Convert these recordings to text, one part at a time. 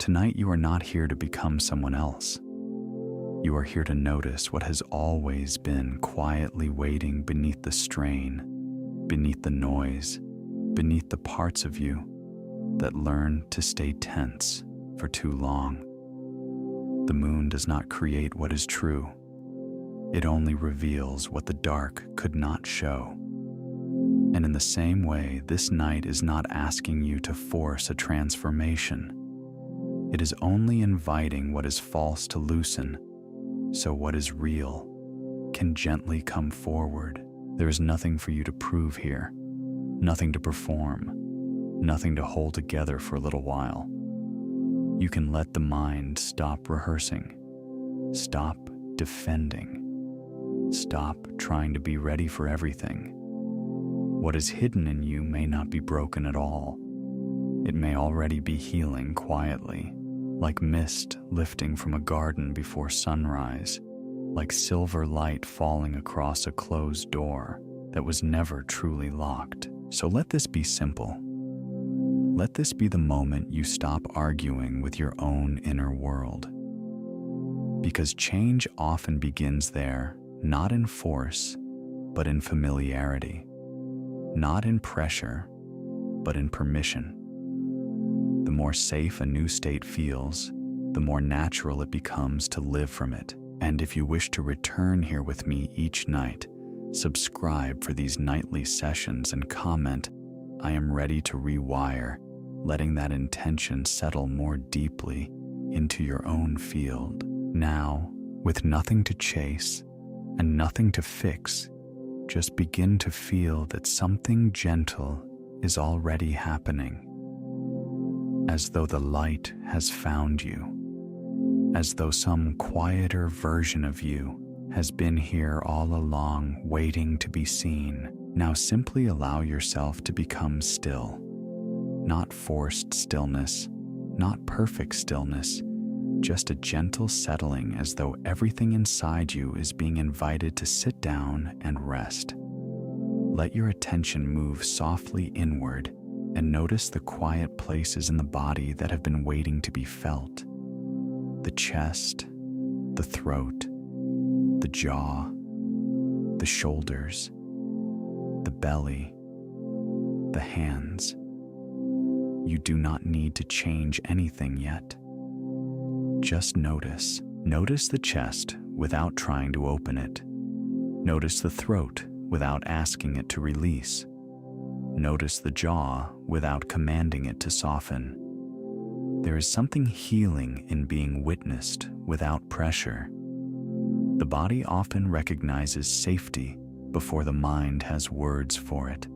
Tonight you are not here to become someone else. You are here to notice what has always been quietly waiting beneath the strain, beneath the noise, beneath the parts of you that learn to stay tense for too long. The moon does not create what is true. It only reveals what the dark could not show. And in the same way, this night is not asking you to force a transformation. It is only inviting what is false to loosen, so what is real can gently come forward. There is nothing for you to prove here, nothing to perform, nothing to hold together for a little while. You can let the mind stop rehearsing, stop defending, stop trying to be ready for everything. What is hidden in you may not be broken at all. It may already be healing quietly, like mist lifting from a garden before sunrise, like silver light falling across a closed door that was never truly locked. So let this be simple. Let this be the moment you stop arguing with your own inner world. Because change often begins there, not in force, but in familiarity. Not in pressure, but in permission. The more safe a new state feels, the more natural it becomes to live from it. And if you wish to return here with me each night, subscribe for these nightly sessions and comment, "I am ready to rewire," letting that intention settle more deeply into your own field. Now, with nothing to chase and nothing to fix, just begin to feel that something gentle is already happening. As though the light has found you. As though some quieter version of you has been here all along, waiting to be seen. Now simply allow yourself to become still. Not forced stillness, not perfect stillness, just a gentle settling, as though everything inside you is being invited to sit down and rest. Let your attention move softly inward and notice the quiet places in the body that have been waiting to be felt. The chest, the throat, the jaw, the shoulders, the belly, the hands. You do not need to change anything yet. Just notice. Notice the chest without trying to open it. Notice the throat without asking it to release. Notice the jaw without commanding it to soften. There is something healing in being witnessed without pressure. The body often recognizes safety before the mind has words for it.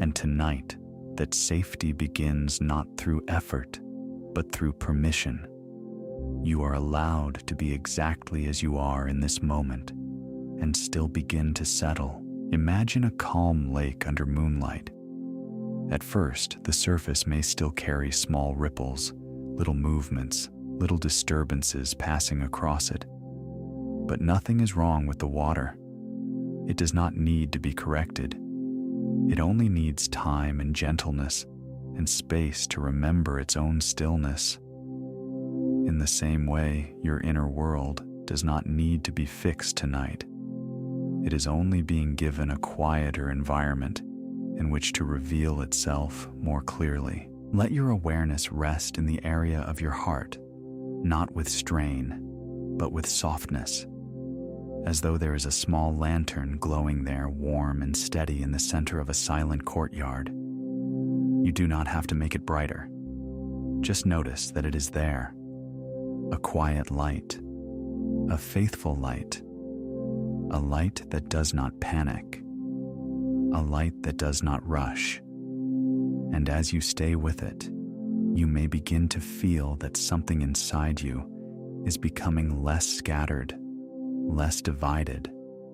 And tonight, that safety begins not through effort, but through permission. You are allowed to be exactly as you are in this moment and still begin to settle. Imagine a calm lake under moonlight. At first, the surface may still carry small ripples, little movements, little disturbances passing across it. But nothing is wrong with the water. It does not need to be corrected. It only needs time and gentleness and space to remember its own stillness. In the same way, your inner world does not need to be fixed tonight. It is only being given a quieter environment in which to reveal itself more clearly. Let your awareness rest in the area of your heart, not with strain, but with softness, as though there is a small lantern glowing there, warm and steady in the center of a silent courtyard. You do not have to make it brighter. Just notice that it is there. A quiet light, a faithful light, a light that does not panic, a light that does not rush. And as you stay with it, you may begin to feel that something inside you is becoming less scattered, less divided,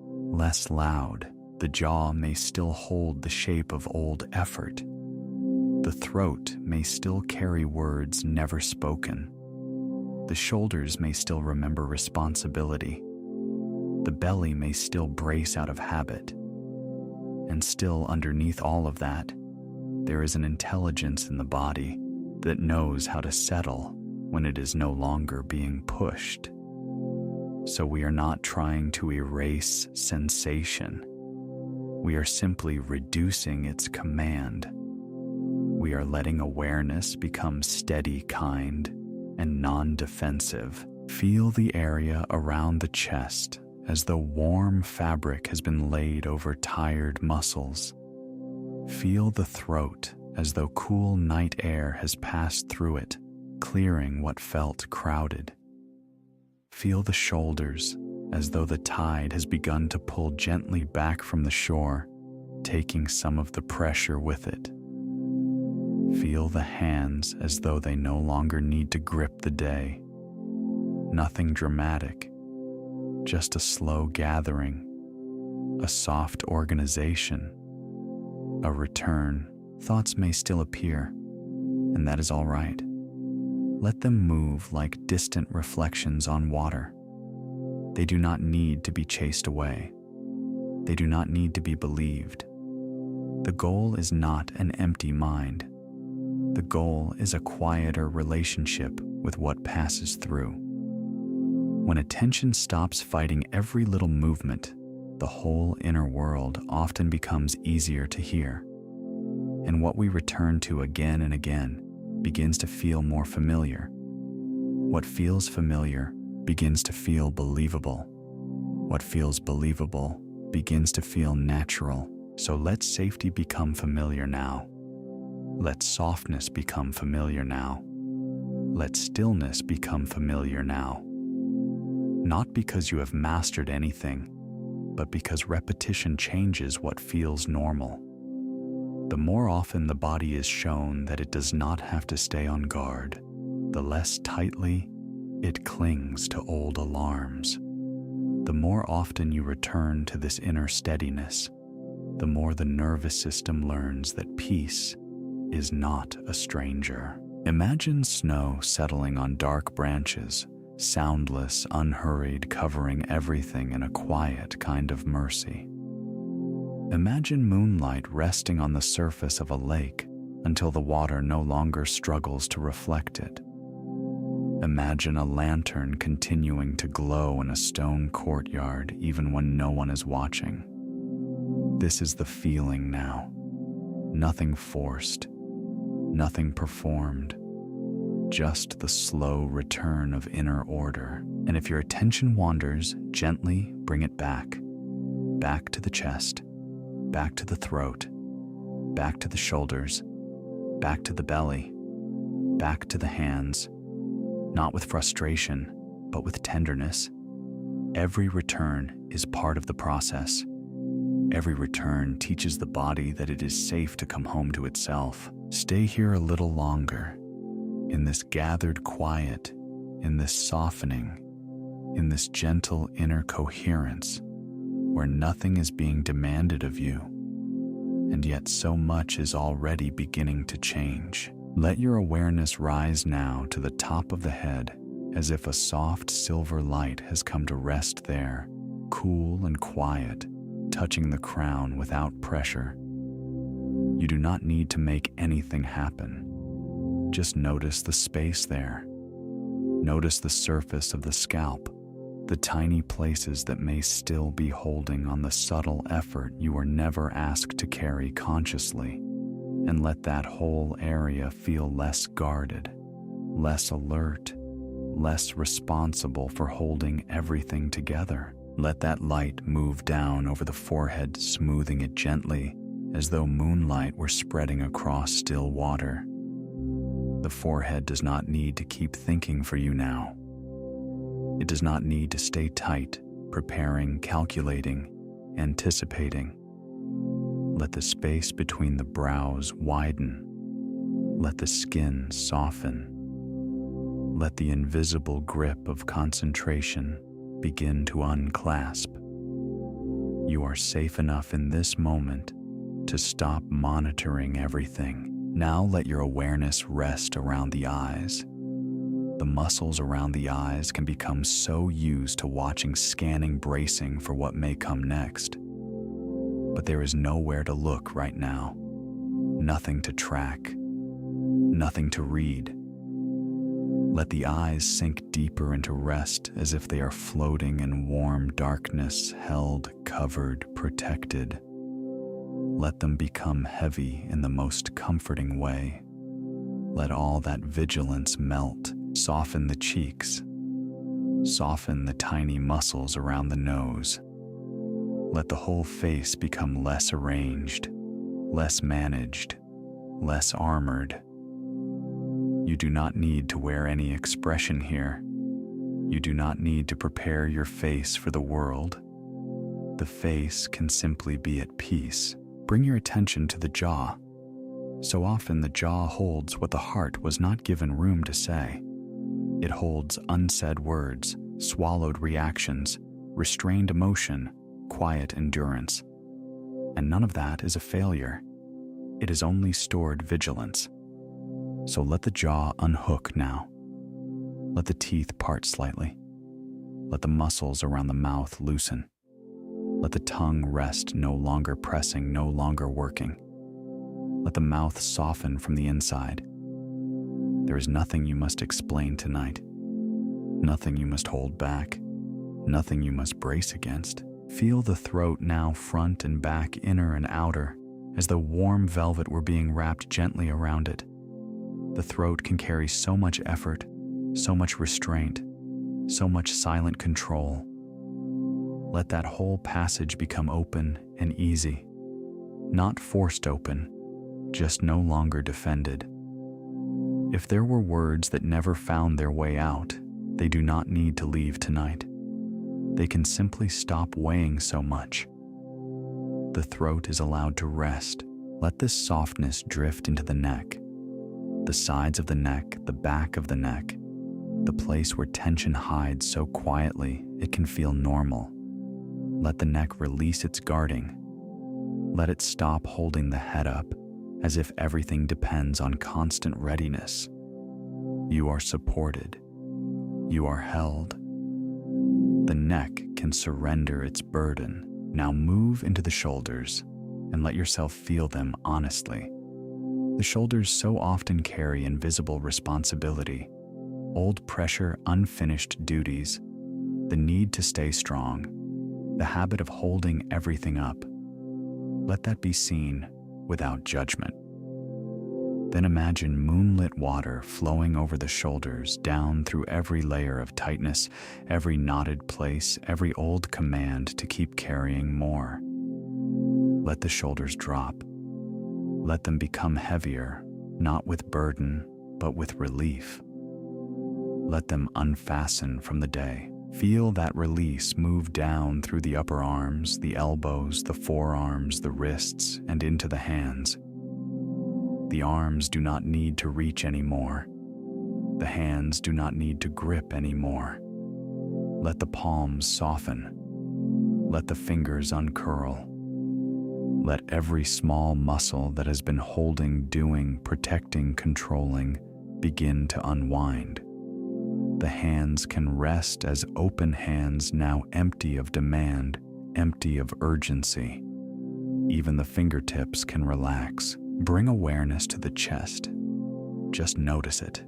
less loud. The jaw may still hold the shape of old effort. The throat may still carry words never spoken. The shoulders may still remember responsibility. The belly may still brace out of habit. And still underneath all of that, there is an intelligence in the body that knows how to settle when it is no longer being pushed. So we are not trying to erase sensation. We are simply reducing its command. We are letting awareness become steady, kind, and non-defensive. Feel the area around the chest as though warm fabric has been laid over tired muscles. Feel the throat as though cool night air has passed through it, clearing what felt crowded. Feel the shoulders as though the tide has begun to pull gently back from the shore, taking some of the pressure with it. Feel the hands as though they no longer need to grip the day. Nothing dramatic, just a slow gathering, a soft organization, a return. Thoughts may still appear, and that is all right. Let them move like distant reflections on water. They do not need to be chased away. They do not need to be believed. The goal is not an empty mind. The goal is a quieter relationship with what passes through. When attention stops fighting every little movement, the whole inner world often becomes easier to hear. And what we return to again and again begins to feel more familiar. What feels familiar begins to feel believable. What feels believable begins to feel natural. So let safety become familiar now. Let softness become familiar now. Let stillness become familiar now. Not because you have mastered anything, but because repetition changes what feels normal. The more often the body is shown that it does not have to stay on guard, the less tightly it clings to old alarms. The more often you return to this inner steadiness, the more the nervous system learns that peace is not a stranger. Imagine snow settling on dark branches, soundless, unhurried, covering everything in a quiet kind of mercy. Imagine moonlight resting on the surface of a lake until the water no longer struggles to reflect it. Imagine a lantern continuing to glow in a stone courtyard even when no one is watching. This is the feeling now. Nothing forced, nothing performed, just the slow return of inner order. And if your attention wanders, gently bring it back. Back to the chest, back to the throat, back to the shoulders, back to the belly, back to the hands, not with frustration, but with tenderness. Every return is part of the process. Every return teaches the body that it is safe to come home to itself. Stay here a little longer, in this gathered quiet, in this softening, in this gentle inner coherence, where nothing is being demanded of you, and yet so much is already beginning to change. Let your awareness rise now to the top of the head, as if a soft silver light has come to rest there, cool and quiet, touching the crown without pressure. You do not need to make anything happen. Just notice the space there. Notice the surface of the scalp, the tiny places that may still be holding on the subtle effort you were never asked to carry consciously, and let that whole area feel less guarded, less alert, less responsible for holding everything together. Let that light move down over the forehead, smoothing it gently, as though moonlight were spreading across still water. The forehead does not need to keep thinking for you now. It does not need to stay tight, preparing, calculating, anticipating. Let the space between the brows widen. Let the skin soften. Let the invisible grip of concentration begin to unclasp. You are safe enough in this moment to stop monitoring everything. Now let your awareness rest around the eyes. The muscles around the eyes can become so used to watching, scanning, bracing for what may come next. But there is nowhere to look right now. Nothing to track. Nothing to read. Let the eyes sink deeper into rest as if they are floating in warm darkness, held, covered, protected. Let them become heavy in the most comforting way. Let all that vigilance melt, soften the cheeks, soften the tiny muscles around the nose. Let the whole face become less arranged, less managed, less armored. You do not need to wear any expression here. You do not need to prepare your face for the world. The face can simply be at peace. Bring your attention to the jaw. So often the jaw holds what the heart was not given room to say. It holds unsaid words, swallowed reactions, restrained emotion, quiet endurance. And none of that is a failure. It is only stored vigilance. So let the jaw unhook now. Let the teeth part slightly. Let the muscles around the mouth loosen. Let the tongue rest, no longer pressing, no longer working. Let the mouth soften from the inside. There is nothing you must explain tonight. Nothing you must hold back. Nothing you must brace against. Feel the throat now front and back, inner and outer, as though warm velvet were being wrapped gently around it. The throat can carry so much effort, so much restraint, so much silent control. Let that whole passage become open and easy, not forced open, just no longer defended. If there were words that never found their way out, they do not need to leave tonight. They can simply stop weighing so much. The throat is allowed to rest. Let this softness drift into the neck, the sides of the neck, the back of the neck, the place where tension hides so quietly it can feel normal. Let the neck release its guarding. Let it stop holding the head up as if everything depends on constant readiness. You are supported. You are held. The neck can surrender its burden. Now move into the shoulders and let yourself feel them honestly. The shoulders so often carry invisible responsibility, old pressure, unfinished duties, the need to stay strong, the habit of holding everything up. Let that be seen without judgment. Then imagine moonlit water flowing over the shoulders, down through every layer of tightness, every knotted place, every old command to keep carrying more. Let the shoulders drop. Let them become heavier, not with burden, but with relief. Let them unfasten from the day. Feel that release move down through the upper arms, the elbows, the forearms, the wrists, and into the hands. The arms do not need to reach anymore. The hands do not need to grip anymore. Let the palms soften. Let the fingers uncurl. Let every small muscle that has been holding, doing, protecting, controlling begin to unwind. The hands can rest as open hands now empty of demand, empty of urgency. Even the fingertips can relax. Bring awareness to the chest. Just notice it.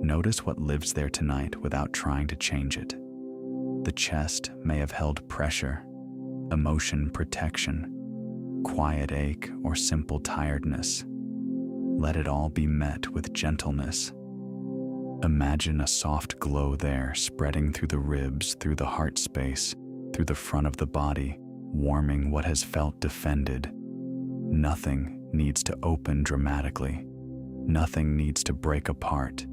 Notice what lives there tonight without trying to change it. The chest may have held pressure, emotion, protection, quiet ache, or simple tiredness. Let it all be met with gentleness. Imagine a soft glow there spreading through the ribs, through the heart space, through the front of the body, warming what has felt defended. Nothing needs to open dramatically. Nothing needs to break apart.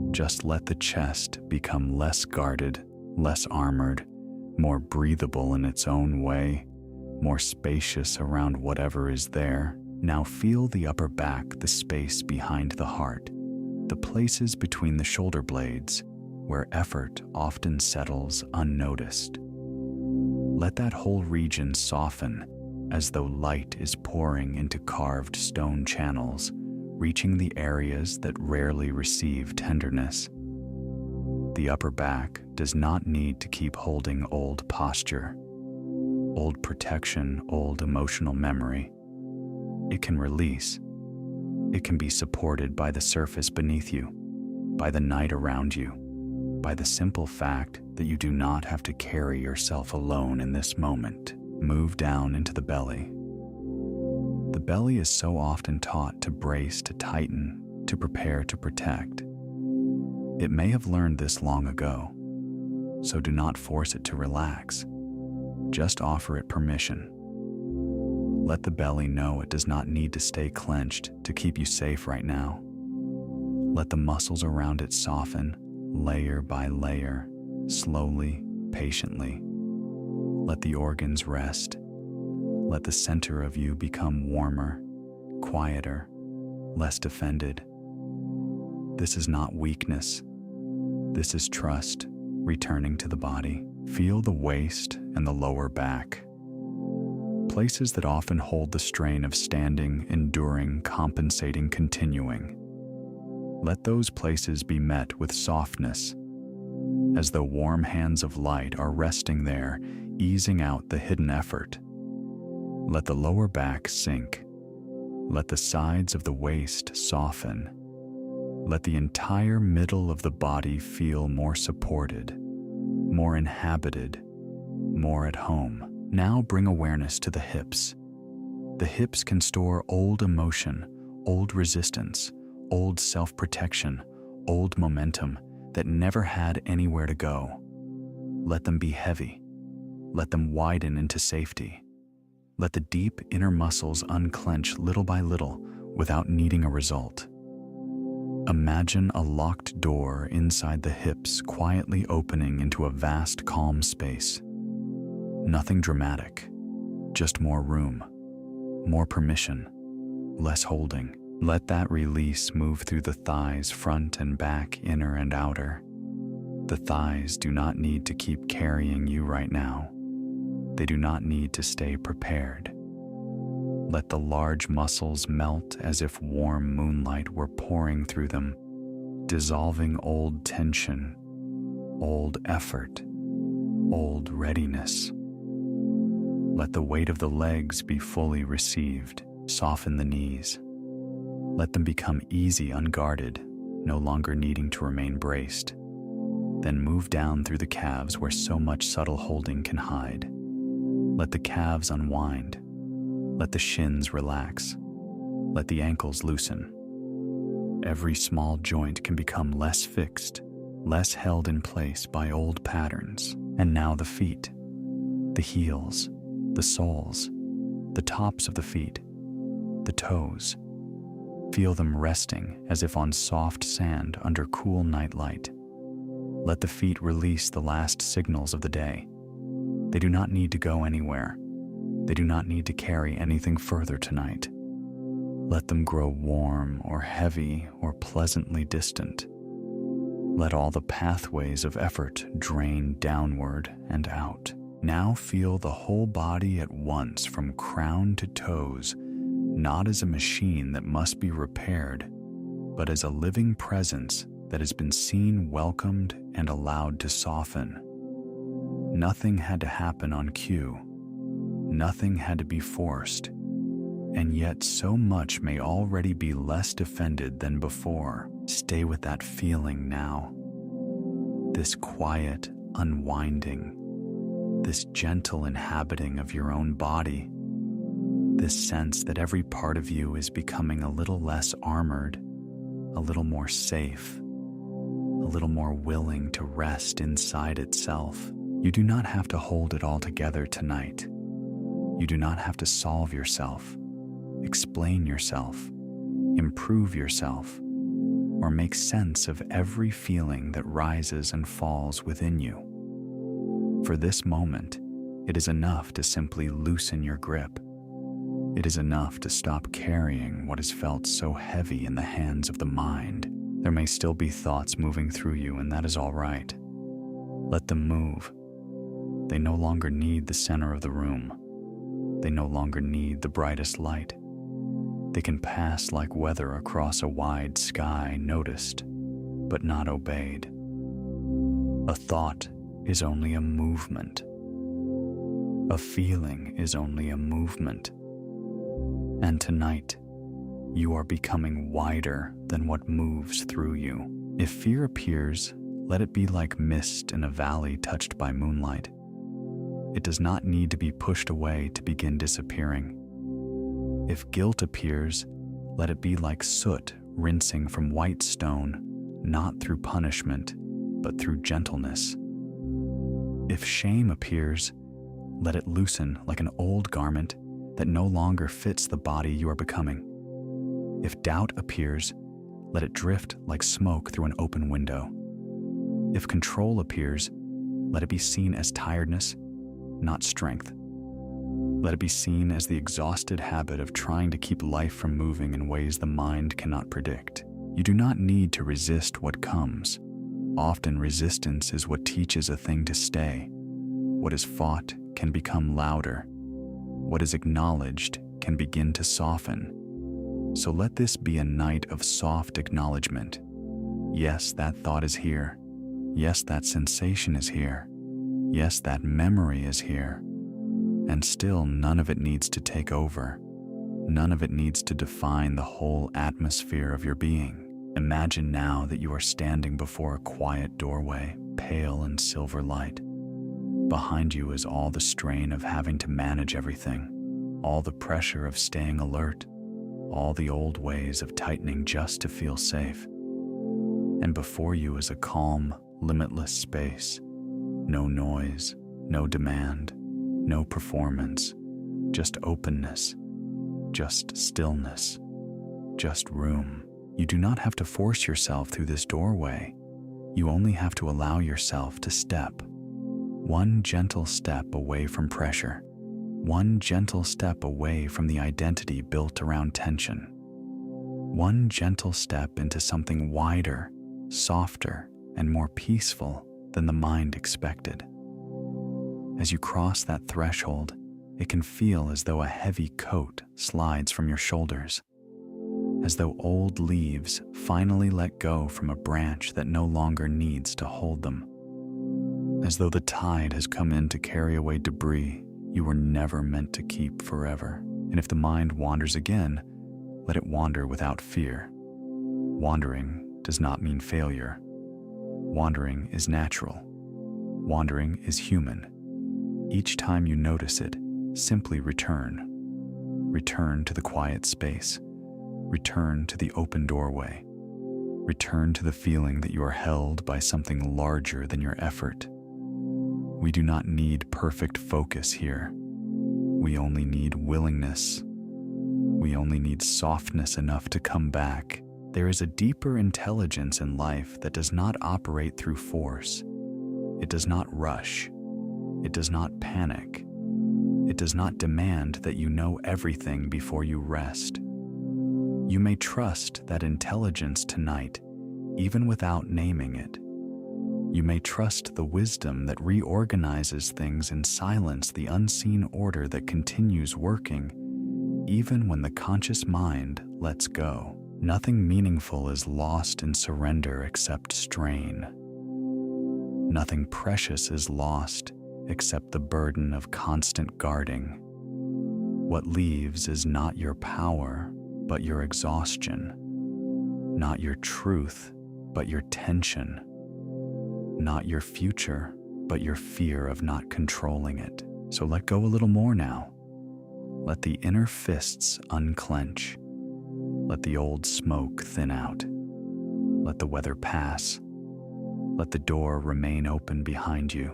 Just let the chest become less guarded, less armored, more breathable in its own way, more spacious around whatever is there. Now feel the upper back, the space behind the heart, the places between the shoulder blades where effort often settles unnoticed. Let that whole region soften as though light is pouring into carved stone channels, reaching the areas that rarely receive tenderness. The upper back does not need to keep holding old posture, old protection, old emotional memory. It can release. It can be supported by the surface beneath you. by the night around you, by the simple fact that you do not have to carry yourself alone in this moment. Move down into the belly. The belly is so often taught to brace, to tighten, to prepare to protect. It may have learned this long ago, so do not force it to relax. Just offer it permission. Let the belly know it does not need to stay clenched to keep you safe right now. Let the muscles around it soften, layer by layer, slowly, patiently. Let the organs rest. Let the center of you become warmer, quieter, less defended. This is not weakness. This is trust returning to the body. Feel the waist and the lower back. Places that often hold the strain of standing, enduring, compensating, continuing. Let those places be met with softness, as though warm hands of light are resting there, easing out the hidden effort. Let the lower back sink. Let the sides of the waist soften. Let the entire middle of the body feel more supported, more inhabited, more at home. Now bring awareness to the hips. The hips can store old emotion, old resistance, old self-protection, old momentum that never had anywhere to go. Let them be heavy. Let them widen into safety. Let the deep inner muscles unclench little by little without needing a result. Imagine a locked door inside the hips quietly opening into a vast, calm space. Nothing dramatic, just more room, more permission, less holding. Let that release move through the thighs, front and back, inner and outer. The thighs do not need to keep carrying you right now. They do not need to stay prepared. Let the large muscles melt as if warm moonlight were pouring through them, dissolving old tension, old effort, old readiness. Let the weight of the legs be fully received. Soften the knees. Let them become easy, unguarded, no longer needing to remain braced. Then move down through the calves where so much subtle holding can hide. Let the calves unwind. Let the shins relax. Let the ankles loosen. Every small joint can become less fixed, less held in place by old patterns. And now the feet, the heels, the soles, the tops of the feet, the toes. Feel them resting as if on soft sand under cool night light. Let the feet release the last signals of the day. They do not need to go anywhere. They do not need to carry anything further tonight. Let them grow warm or heavy or pleasantly distant. Let all the pathways of effort drain downward and out. Now feel the whole body at once from crown to toes, not as a machine that must be repaired, but as a living presence that has been seen, welcomed, and allowed to soften. Nothing had to happen on cue. Nothing had to be forced. And yet so much may already be less defended than before. Stay with that feeling now. This quiet unwinding. This gentle inhabiting of your own body. This sense that every part of you is becoming a little less armored, a little more safe, a little more willing to rest inside itself. You do not have to hold it all together tonight. You do not have to solve yourself, explain yourself, improve yourself, or make sense of every feeling that rises and falls within you. For this moment, it is enough to simply loosen your grip. It is enough to stop carrying what has felt so heavy in the hands of the mind. There may still be thoughts moving through you, and that is all right. Let them move. They no longer need the center of the room. They no longer need the brightest light. They can pass like weather across a wide sky, noticed, but not obeyed. A thought is only a movement. A feeling is only a movement. And tonight, you are becoming wider than what moves through you. If fear appears, let it be like mist in a valley touched by moonlight. It does not need to be pushed away to begin disappearing. If guilt appears, let it be like soot rinsing from white stone, not through punishment, but through gentleness. If shame appears, let it loosen like an old garment that no longer fits the body you are becoming. If doubt appears, let it drift like smoke through an open window. If control appears, let it be seen as tiredness, not strength. Let it be seen as the exhausted habit of trying to keep life from moving in ways the mind cannot predict. You do not need to resist what comes. Often resistance is what teaches a thing to stay. What is fought can become louder. What is acknowledged can begin to soften. So let this be a night of soft acknowledgement. Yes, that thought is here. Yes, that sensation is here. Yes, that memory is here. And still, none of it needs to take over. None of it needs to define the whole atmosphere of your being. Imagine now that you are standing before a quiet doorway, pale in silver light. Behind you is all the strain of having to manage everything, all the pressure of staying alert, all the old ways of tightening just to feel safe. And before you is a calm, limitless space. No noise, no demand, no performance, just openness, just stillness, just room. You do not have to force yourself through this doorway. You only have to allow yourself to step. One gentle step away from pressure. One gentle step away from the identity built around tension. One gentle step into something wider, softer, and more peaceful than the mind expected. As you cross that threshold, it can feel as though a heavy coat slides from your shoulders, as though old leaves finally let go from a branch that no longer needs to hold them, as though the tide has come in to carry away debris you were never meant to keep forever. And if the mind wanders again, let it wander without fear. Wandering does not mean failure. Wandering is natural. Wandering is human. Each time you notice it, simply return. Return to the quiet space. Return to the open doorway. Return to the feeling that you are held by something larger than your effort. We do not need perfect focus here. We only need willingness. We only need softness enough to come back. There is a deeper intelligence in life that does not operate through force. It does not rush. It does not panic. It does not demand that you know everything before you rest. You may trust that intelligence tonight, even without naming it. You may trust the wisdom that reorganizes things and silence the unseen order that continues working, even when the conscious mind lets go. Nothing meaningful is lost in surrender except strain. Nothing precious is lost except the burden of constant guarding. What leaves is not your power, but your exhaustion. Not your truth, but your tension. Not your future, but your fear of not controlling it. So let go a little more now. Let the inner fists unclench. Let the old smoke thin out. Let the weather pass. Let the door remain open behind you.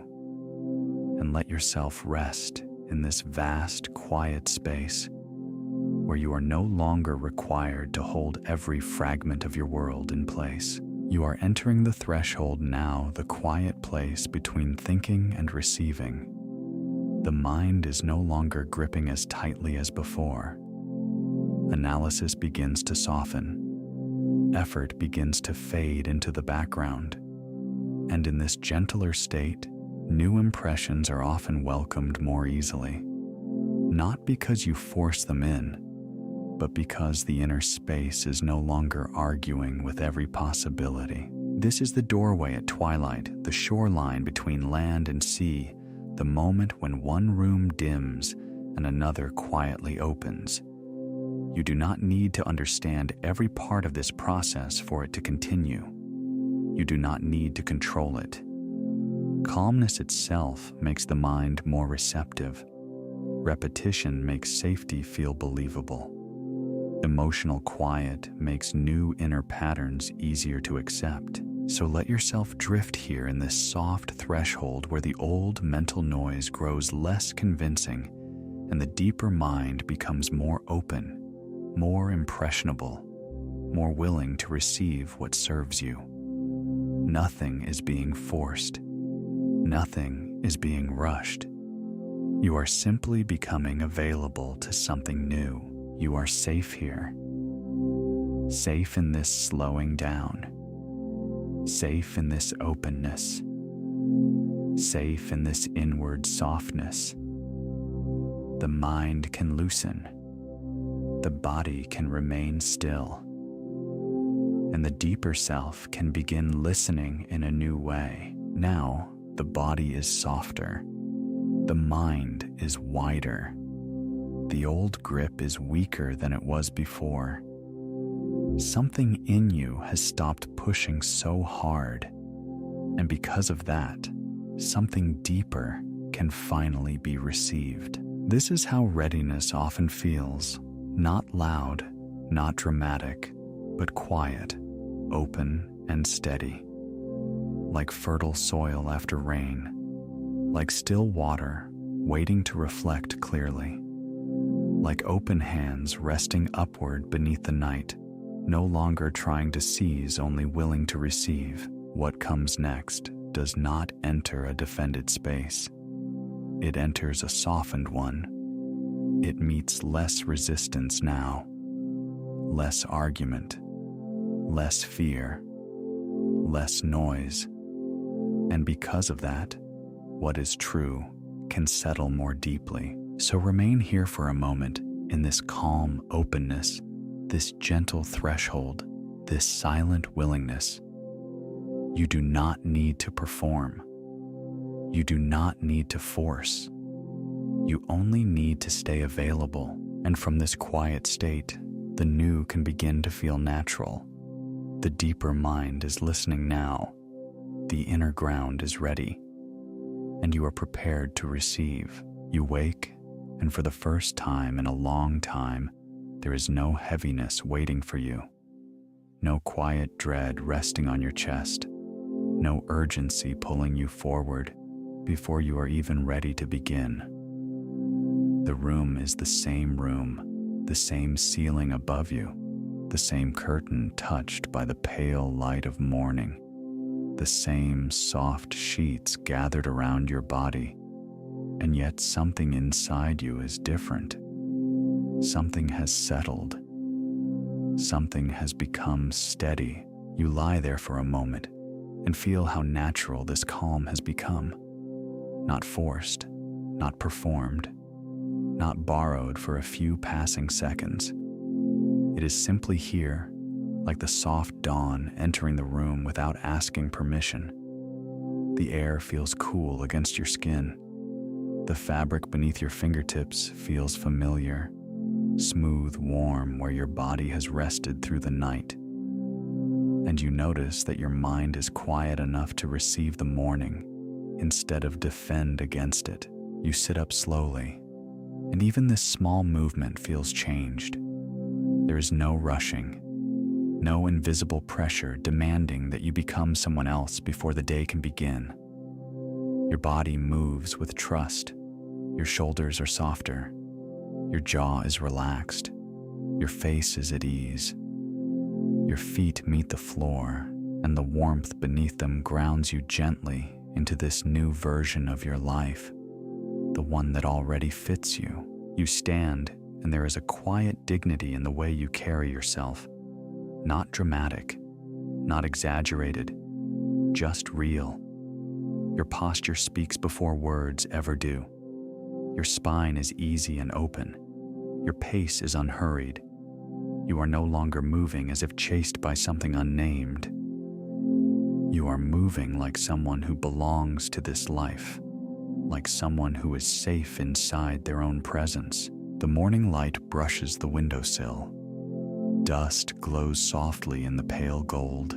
And let yourself rest in this vast, quiet space where you are no longer required to hold every fragment of your world in place. You are entering the threshold now, the quiet place between thinking and receiving. The mind is no longer gripping as tightly as before. Analysis begins to soften. Effort begins to fade into the background. And in this gentler state, new impressions are often welcomed more easily. Not because you force them in, but because the inner space is no longer arguing with every possibility. This is the doorway at twilight, the shoreline between land and sea, the moment when one room dims and another quietly opens. You do not need to understand every part of this process for it to continue. You do not need to control it. Calmness itself makes the mind more receptive. Repetition makes safety feel believable. Emotional quiet makes new inner patterns easier to accept. So let yourself drift here in this soft threshold where the old mental noise grows less convincing and the deeper mind becomes more open, more impressionable, more willing to receive what serves you. Nothing is being forced. Nothing is being rushed. You are simply becoming available to something new. You are safe here. Safe in this slowing down. Safe in this openness. Safe in this inward softness. The mind can loosen. The body can remain still. And the deeper self can begin listening in a new way. Now, the body is softer. The mind is wider. The old grip is weaker than it was before. Something in you has stopped pushing so hard, and because of that, something deeper can finally be received. This is how readiness often feels, not loud, not dramatic, but quiet, open, and steady. Like fertile soil after rain, like still water waiting to reflect clearly, like open hands resting upward beneath the night, no longer trying to seize, only willing to receive. What comes next does not enter a defended space. It enters a softened one. It meets less resistance now, less argument, less fear, less noise. And because of that, what is true can settle more deeply. So remain here for a moment in this calm openness, this gentle threshold, this silent willingness. You do not need to perform. You do not need to force. You only need to stay available. And from this quiet state, the new can begin to feel natural. The deeper mind is listening now. The inner ground is ready. And you are prepared to receive. You wake, and for the first time in a long time, there is no heaviness waiting for you. No quiet dread resting on your chest. No urgency pulling you forward before you are even ready to begin. The room is the same ceiling above you, the same curtain touched by the pale light of morning, the same soft sheets gathered around your body, and yet something inside you is different. Something has settled. Something has become steady. You lie there for a moment and feel how natural this calm has become. Not forced, not performed, not borrowed for a few passing seconds. It is simply here, like the soft dawn entering the room without asking permission. The air feels cool against your skin. The fabric beneath your fingertips feels familiar, smooth, warm where your body has rested through the night. And you notice that your mind is quiet enough to receive the morning instead of defend against it. You sit up slowly, and even this small movement feels changed. There is no rushing, no invisible pressure demanding that you become someone else before the day can begin. Your body moves with trust. Your shoulders are softer. Your jaw is relaxed. Your face is at ease. Your feet meet the floor, and the warmth beneath them grounds you gently into this new version of your life, the one that already fits you. You stand, and there is a quiet dignity in the way you carry yourself. Not dramatic, not exaggerated, just real. Your posture speaks before words ever do. Your spine is easy and open. Your pace is unhurried. You are no longer moving as if chased by something unnamed. You are moving like someone who belongs to this life, like someone who is safe inside their own presence. The morning light brushes the windowsill. Dust glows softly in the pale gold.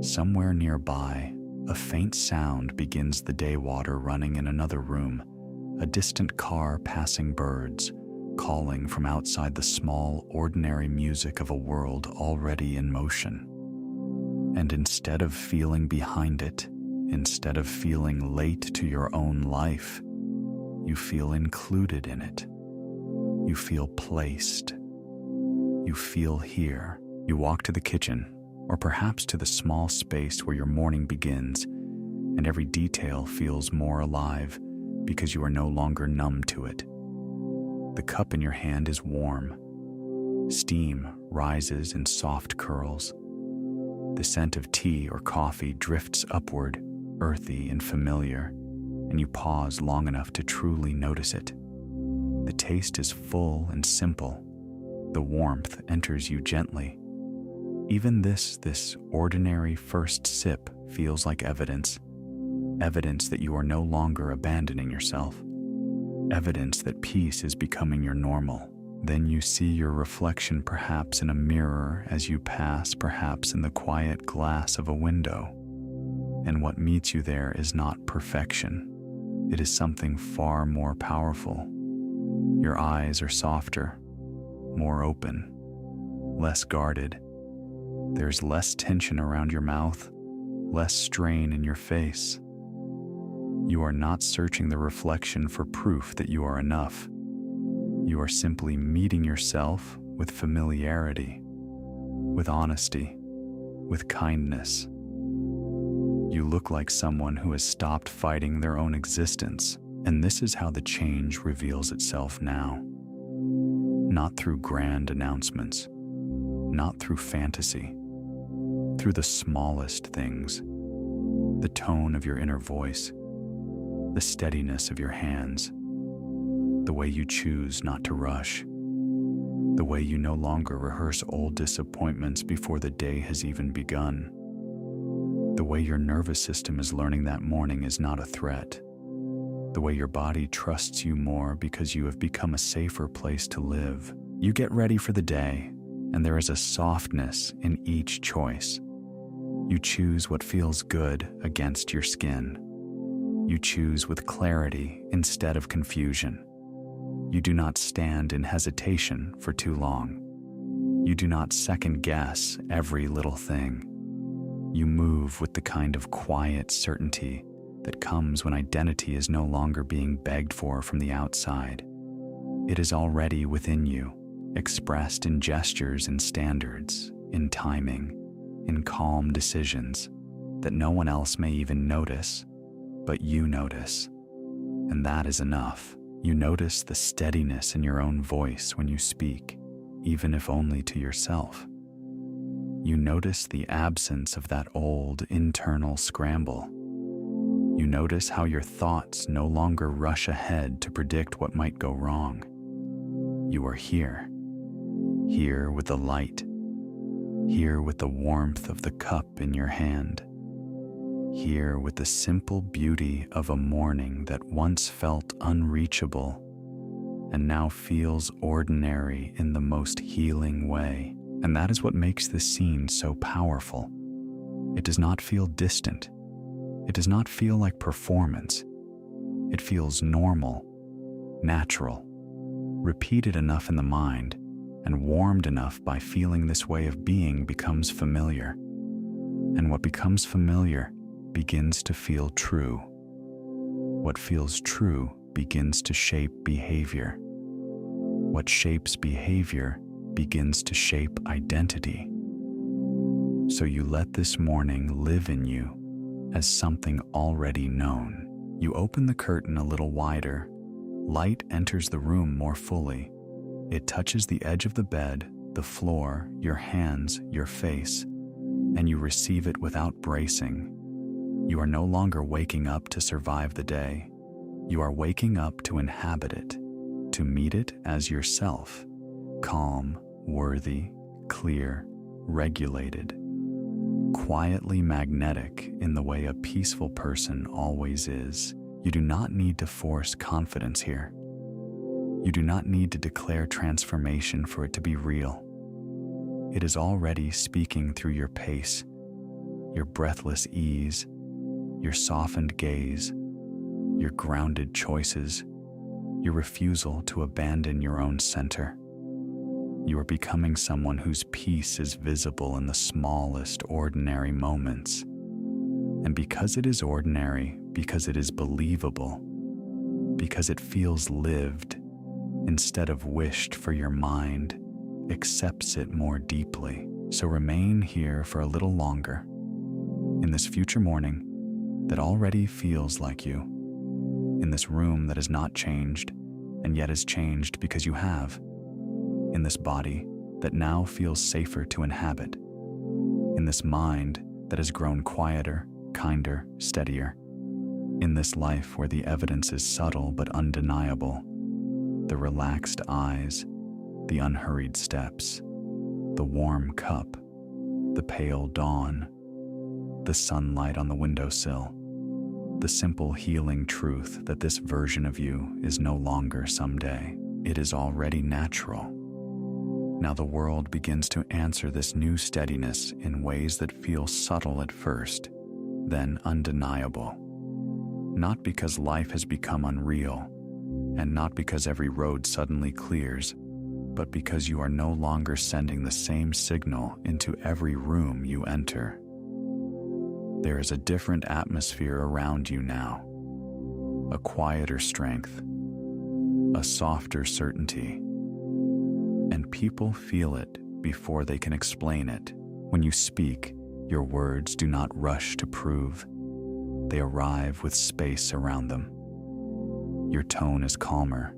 Somewhere nearby, a faint sound begins the day. Water running in another room, a distant car passing, birds calling from outside, the small, ordinary music of a world already in motion. And instead of feeling behind it, instead of feeling late to your own life, you feel included in it. You feel placed. You feel here. You walk to the kitchen, or perhaps to the small space where your morning begins, and every detail feels more alive because you are no longer numb to it. The cup in your hand is warm. Steam rises in soft curls. The scent of tea or coffee drifts upward, earthy and familiar, and you pause long enough to truly notice it. The taste is full and simple. The warmth enters you gently. Even this ordinary first sip feels like evidence that you are no longer abandoning yourself, evidence that peace is becoming your normal. Then you see your reflection, perhaps in a mirror as you pass, perhaps in the quiet glass of a window. And what meets you there is not perfection. It is something far more powerful. Your eyes are softer, more open, less guarded. There's less tension around your mouth, less strain in your face. You are not searching the reflection for proof that you are enough. You are simply meeting yourself with familiarity, with honesty, with kindness. You look like someone who has stopped fighting their own existence, and this is how the change reveals itself now. Not through grand announcements, not through fantasy, through the smallest things, the tone of your inner voice, the steadiness of your hands, the way you choose not to rush, the way you no longer rehearse old disappointments before the day has even begun, the way your nervous system is learning that morning is not a threat, the way your body trusts you more because you have become a safer place to live. You get ready for the day, and there is a softness in each choice. You choose what feels good against your skin. You choose with clarity instead of confusion. You do not stand in hesitation for too long. You do not second-guess every little thing. You move with the kind of quiet certainty that comes when identity is no longer being begged for from the outside. It is already within you, expressed in gestures and standards, in timing, in calm decisions that no one else may even notice, but you notice. And that is enough. You notice the steadiness in your own voice when you speak, even if only to yourself. You notice the absence of that old internal scramble. You notice how your thoughts no longer rush ahead to predict what might go wrong. You are here with the light, here with the warmth of the cup in your hand, here with the simple beauty of a morning that once felt unreachable and now feels ordinary in the most healing way. And that is what makes this scene so powerful. It does not feel distant. It does not feel like performance. It feels normal, natural, repeated enough in the mind, and warmed enough by feeling this way of being becomes familiar. And what becomes familiar begins to feel true. What feels true begins to shape behavior. What shapes behavior begins to shape identity. So you let this morning live in you as something already known. You open the curtain a little wider. Light enters the room more fully. It touches the edge of the bed, the floor, your hands, your face, and you receive it without bracing. You are no longer waking up to survive the day. You are waking up to inhabit it, to meet it as yourself, calm, worthy, clear, regulated, quietly magnetic in the way a peaceful person always is. You do not need to force confidence here. You do not need to declare transformation for it to be real. It is already speaking through your pace, your breathless ease, your softened gaze, your grounded choices, your refusal to abandon your own center. You are becoming someone whose peace is visible in the smallest ordinary moments. And because it is ordinary, because it is believable, because it feels lived, instead of wished for, your mind accepts it more deeply. So remain here for a little longer, in this future morning that already feels like you, in this room that has not changed and yet has changed because you have, in this body that now feels safer to inhabit, in this mind that has grown quieter, kinder, steadier, in this life where the evidence is subtle but undeniable, the relaxed eyes, the unhurried steps, the warm cup, the pale dawn, the sunlight on the windowsill, the simple healing truth that this version of you is no longer someday. It is already natural. Now the world begins to answer this new steadiness in ways that feel subtle at first, then undeniable. Not because life has become unreal, and not because every road suddenly clears, but because you are no longer sending the same signal into every room you enter. There is a different atmosphere around you now, a quieter strength, a softer certainty, and people feel it before they can explain it. When you speak, your words do not rush to prove. They arrive with space around them. Your tone is calmer,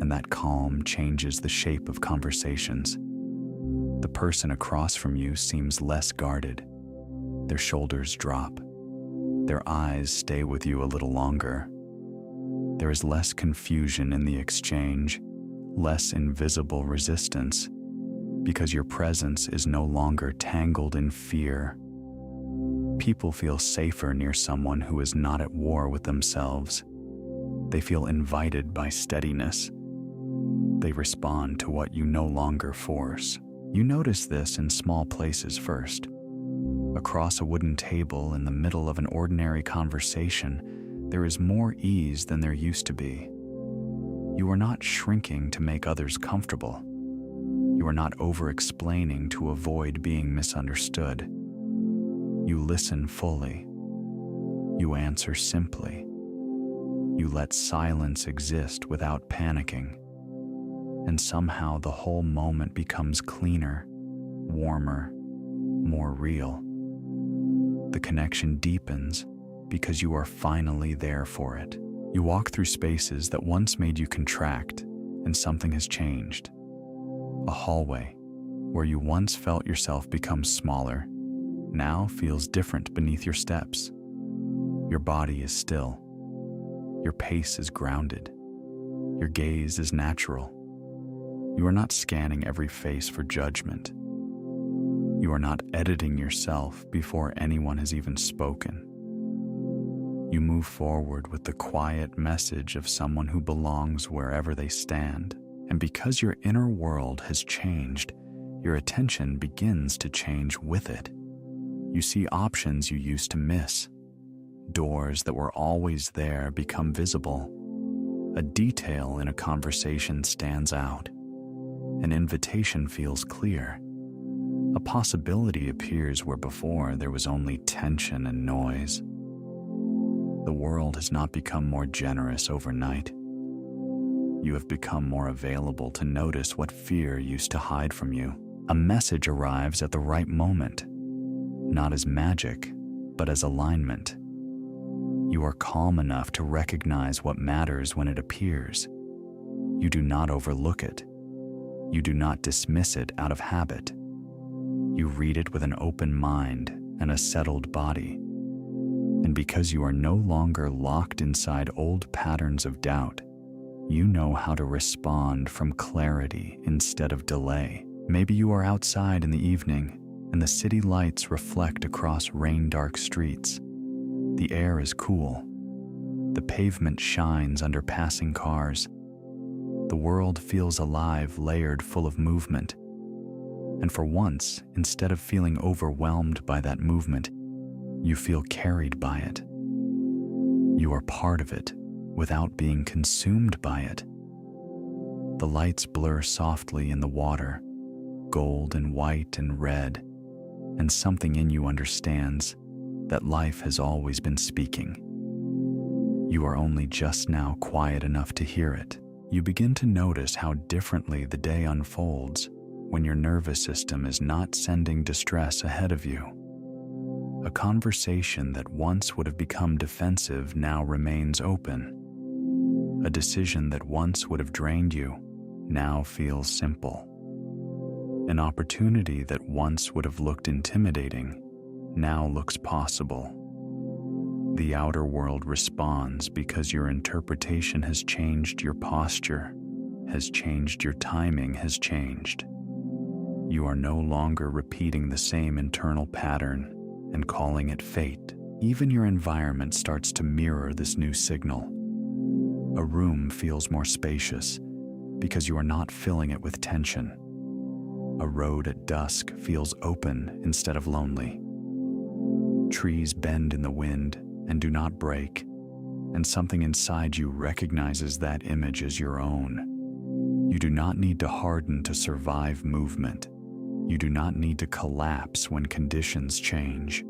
and that calm changes the shape of conversations. The person across from you seems less guarded. Their shoulders drop. Their eyes stay with you a little longer. There is less confusion in the exchange, less invisible resistance, because your presence is no longer tangled in fear. People feel safer near someone who is not at war with themselves. They feel invited by steadiness. They respond to what you no longer force. You notice this in small places first. Across a wooden table in the middle of an ordinary conversation, there is more ease than there used to be. You are not shrinking to make others comfortable. You are not over-explaining to avoid being misunderstood. You listen fully. You answer simply. You let silence exist without panicking. And somehow the whole moment becomes cleaner, warmer, more real. The connection deepens because you are finally there for it. You walk through spaces that once made you contract, and something has changed. A hallway where you once felt yourself become smaller now feels different beneath your steps. Your body is still. Your pace is grounded. Your gaze is natural. You are not scanning every face for judgment. You are not editing yourself before anyone has even spoken. You move forward with the quiet message of someone who belongs wherever they stand. And because your inner world has changed, your attention begins to change with it. You see options you used to miss. Doors that were always there become visible. A detail in a conversation stands out. An invitation feels clear. A possibility appears where before there was only tension and noise. The world has not become more generous overnight. You have become more available to notice what fear used to hide from you. A message arrives at the right moment, not as magic, but as alignment. You are calm enough to recognize what matters when it appears. You do not overlook it. You do not dismiss it out of habit. You read it with an open mind and a settled body. And because you are no longer locked inside old patterns of doubt, you know how to respond from clarity instead of delay. Maybe you are outside in the evening and the city lights reflect across rain-dark streets. The air is cool. The pavement shines under passing cars. The world feels alive, layered, full of movement. And for once, instead of feeling overwhelmed by that movement, You feel carried by it. You are part of it without being consumed by it. The lights blur softly in the water, gold and white and red, and something in you understands that life has always been speaking. You are only just now quiet enough to hear it. You begin to notice how differently the day unfolds when your nervous system is not sending distress ahead of you. A conversation that once would have become defensive now remains open. A decision that once would have drained you now feels simple. An opportunity that once would have looked intimidating now looks possible. The outer world responds because your interpretation has changed, your posture has changed, your timing has changed. You are no longer repeating the same internal pattern and calling it fate. Even your environment starts to mirror this new signal. A room feels more spacious because you are not filling it with tension. A road at dusk feels open instead of lonely. Trees bend in the wind and do not break, and something inside you recognizes that image as your own. You do not need to harden to survive movement. You do not need to collapse when conditions change.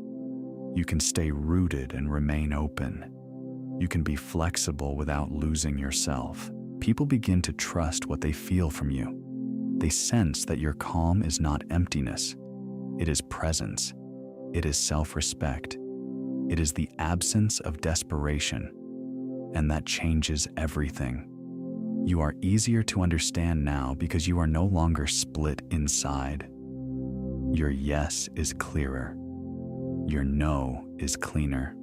You can stay rooted and remain open. You can be flexible without losing yourself. People begin to trust what they feel from you. They sense that your calm is not emptiness. It is presence. It is self-respect. It is the absence of desperation. And that changes everything. You are easier to understand now because you are no longer split inside. Your yes is clearer. Your no is cleaner.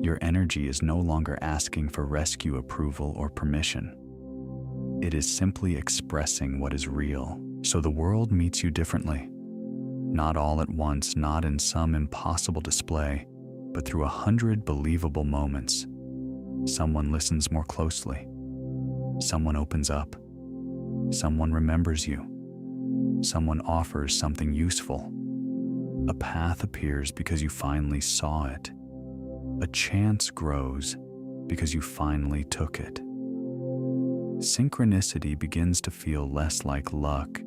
Your energy is no longer asking for rescue approval or permission. It is simply expressing what is real. So the world meets you differently. Not all at once, not in some impossible display, but through 100 believable moments. Someone listens more closely. Someone opens up. Someone remembers you. Someone offers something useful. A path appears because you finally saw it. A chance grows because you finally took it. Synchronicity begins to feel less like luck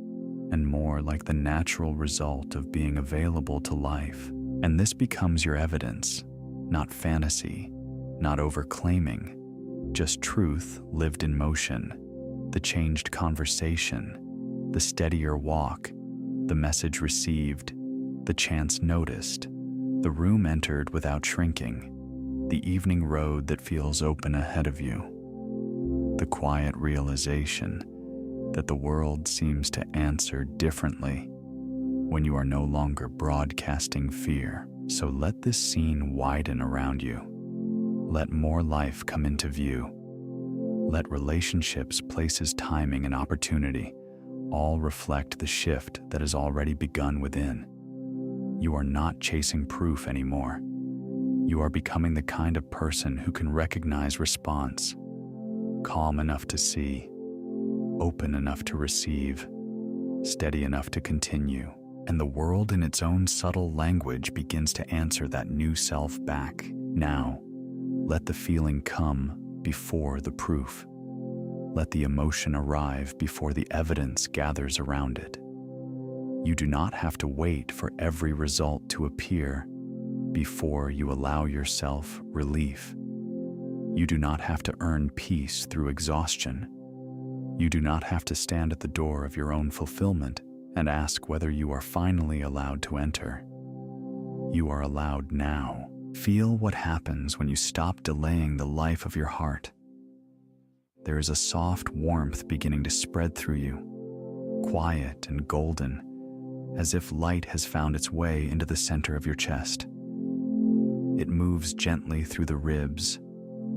and more like the natural result of being available to life. And this becomes your evidence, not fantasy, not overclaiming, just truth lived in motion, the changed conversation, the steadier walk, the message received, the chance noticed, the room entered without shrinking, the evening road that feels open ahead of you, the quiet realization that the world seems to answer differently when you are no longer broadcasting fear. So let this scene widen around you. Let more life come into view. Let relationships, places, timing, and opportunity all reflect the shift that has already begun within. You are not chasing proof anymore. You are becoming the kind of person who can recognize response, calm enough to see, open enough to receive, steady enough to continue. And the world in its own subtle language begins to answer that new self back. Now, let the feeling come before the proof. Let the emotion arrive before the evidence gathers around it. You do not have to wait for every result to appear before you allow yourself relief. You do not have to earn peace through exhaustion. You do not have to stand at the door of your own fulfillment and ask whether you are finally allowed to enter. You are allowed now. Feel what happens when you stop delaying the life of your heart. There is a soft warmth beginning to spread through you, quiet and golden, as if light has found its way into the center of your chest. It moves gently through the ribs,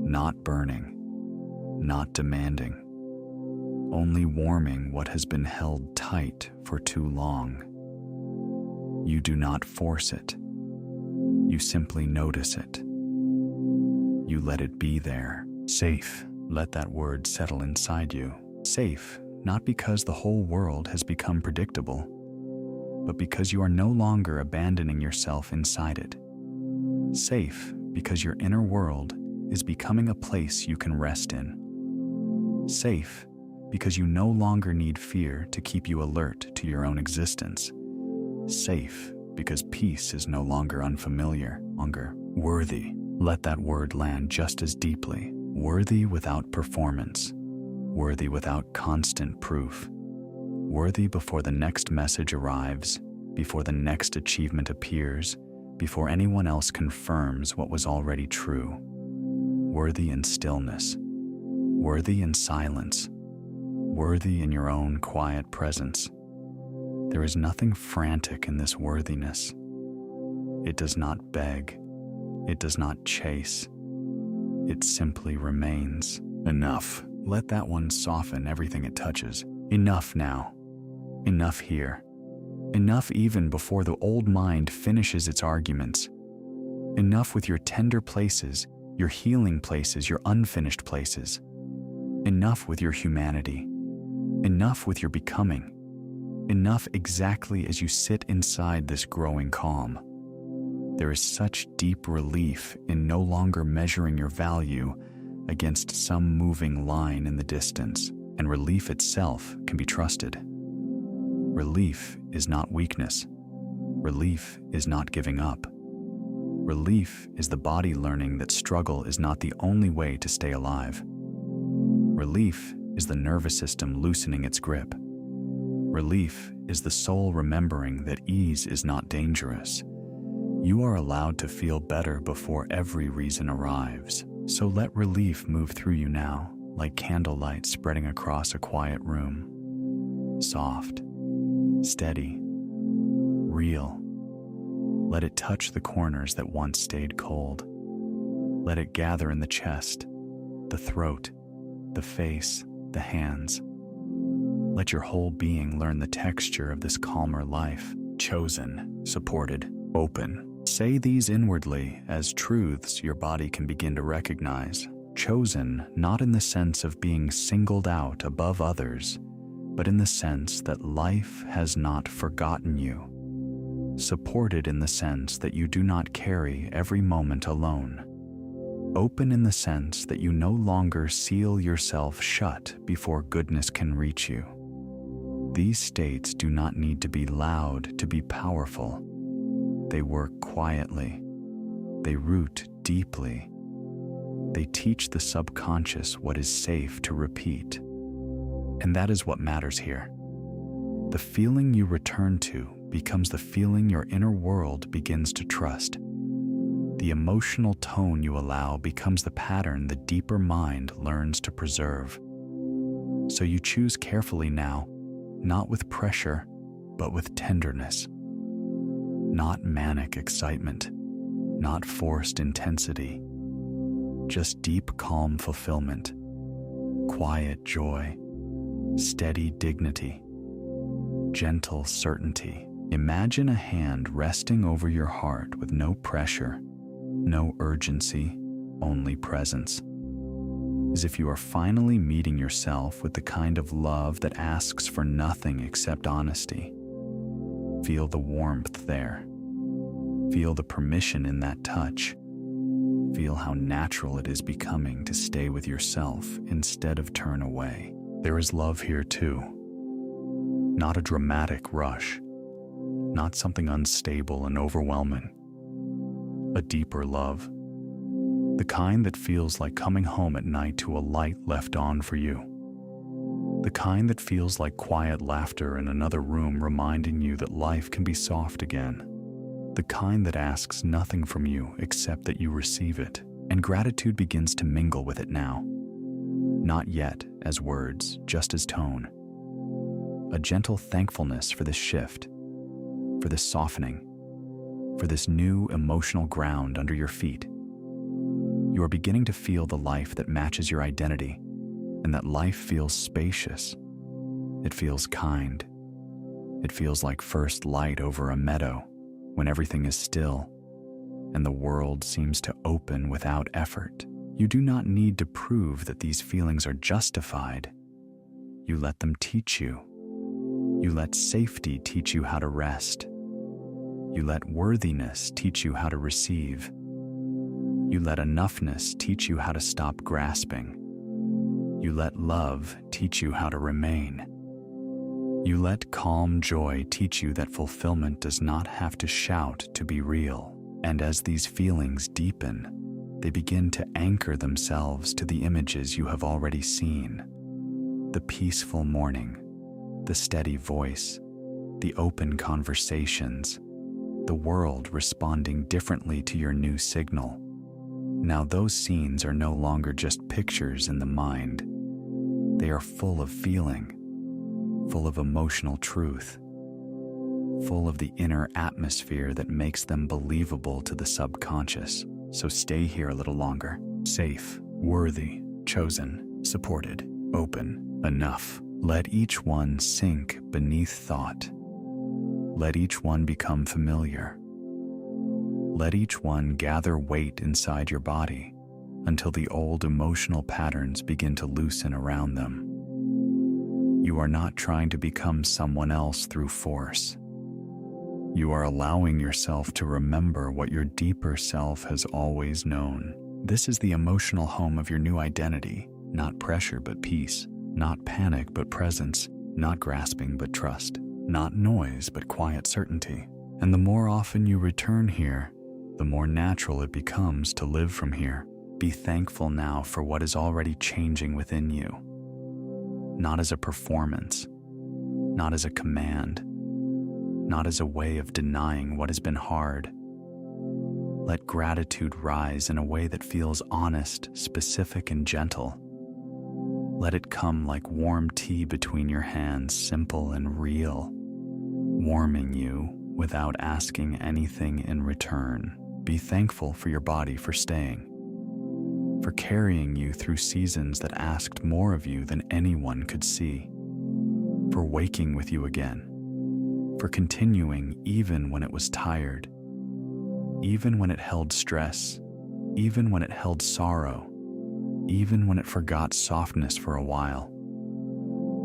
not burning, not demanding, only warming what has been held tight for too long. You do not force it. You simply notice it. You let it be there. Safe. Let that word settle inside you. Safe, not because the whole world has become predictable, but because you are no longer abandoning yourself inside it. Safe because your inner world is becoming a place you can rest in. Safe because you no longer need fear to keep you alert to your own existence. Safe because peace is no longer unfamiliar, worthy. Let that word land just as deeply. Worthy without performance. Worthy without constant proof. Worthy before the next message arrives, before the next achievement appears, before anyone else confirms what was already true. Worthy in stillness. Worthy in silence. Worthy in your own quiet presence. There is nothing frantic in this worthiness. It does not beg. It does not chase. It simply remains. Enough. Let that one soften everything it touches. Enough now. Enough here. Enough even before the old mind finishes its arguments. Enough with your tender places, your healing places, your unfinished places. Enough with your humanity. Enough with your becoming. Enough exactly as you sit inside this growing calm. There is such deep relief in no longer measuring your value against some moving line in the distance, and relief itself can be trusted. Relief is not weakness. Relief is not giving up. Relief is the body learning that struggle is not the only way to stay alive. Relief is the nervous system loosening its grip. Relief is the soul remembering that ease is not dangerous. You are allowed to feel better before every reason arrives. So let relief move through you now, like candlelight spreading across a quiet room. Soft, steady, real. Let it touch the corners that once stayed cold. Let it gather in the chest, the throat, the face, the hands. Let your whole being learn the texture of this calmer life. Chosen, supported, open. Say these inwardly as truths your body can begin to recognize. Chosen not in the sense of being singled out above others, but in the sense that life has not forgotten you. Supported in the sense that you do not carry every moment alone. Open in the sense that you no longer seal yourself shut before goodness can reach you. These states do not need to be loud to be powerful. They work quietly. They root deeply. They teach the subconscious what is safe to repeat. And that is what matters here. The feeling you return to becomes the feeling your inner world begins to trust. The emotional tone you allow becomes the pattern the deeper mind learns to preserve. So you choose carefully now, not with pressure, but with tenderness. Not manic excitement, not forced intensity, just deep calm fulfillment, quiet joy, steady dignity, gentle certainty. Imagine a hand resting over your heart with no pressure, no urgency, only presence. As if you are finally meeting yourself with the kind of love that asks for nothing except honesty. Feel the warmth there. Feel the permission in that touch. Feel how natural it is becoming to stay with yourself instead of turn away. There is love here too. Not a dramatic rush. Not something unstable and overwhelming. A deeper love. The kind that feels like coming home at night to a light left on for you. The kind that feels like quiet laughter in another room reminding you that life can be soft again. The kind that asks nothing from you except that you receive it, and gratitude begins to mingle with it now. Not yet as words, just as tone. A gentle thankfulness for this shift, for this softening, for this new emotional ground under your feet. You are beginning to feel the life that matches your identity, and that life feels spacious. It feels kind. It feels like first light over a meadow when everything is still and the world seems to open without effort. You do not need to prove that these feelings are justified. You let them teach you. You let safety teach you how to rest. You let worthiness teach you how to receive. You let enoughness teach you how to stop grasping. You let love teach you how to remain. You let calm joy teach you that fulfillment does not have to shout to be real. And as these feelings deepen, they begin to anchor themselves to the images you have already seen. The peaceful morning, the steady voice, the open conversations, the world responding differently to your new signal. Now those scenes are no longer just pictures in the mind. They are full of feeling, full of emotional truth, full of the inner atmosphere that makes them believable to the subconscious. So stay here a little longer. Safe, worthy, chosen, supported, open, enough. Let each one sink beneath thought. Let each one become familiar. Let each one gather weight inside your body until the old emotional patterns begin to loosen around them. You are not trying to become someone else through force. You are allowing yourself to remember what your deeper self has always known. This is the emotional home of your new identity, not pressure but peace, not panic but presence, not grasping but trust, not noise but quiet certainty. And the more often you return here, the more natural it becomes to live from here. Be thankful now for what is already changing within you. Not as a performance, not as a command, not as a way of denying what has been hard. Let gratitude rise in a way that feels honest, specific, and gentle. Let it come like warm tea between your hands, simple and real, warming you without asking anything in return. Be thankful for your body for staying, for carrying you through seasons that asked more of you than anyone could see, for waking with you again, for continuing even when it was tired, even when it held stress, even when it held sorrow, even when it forgot softness for a while.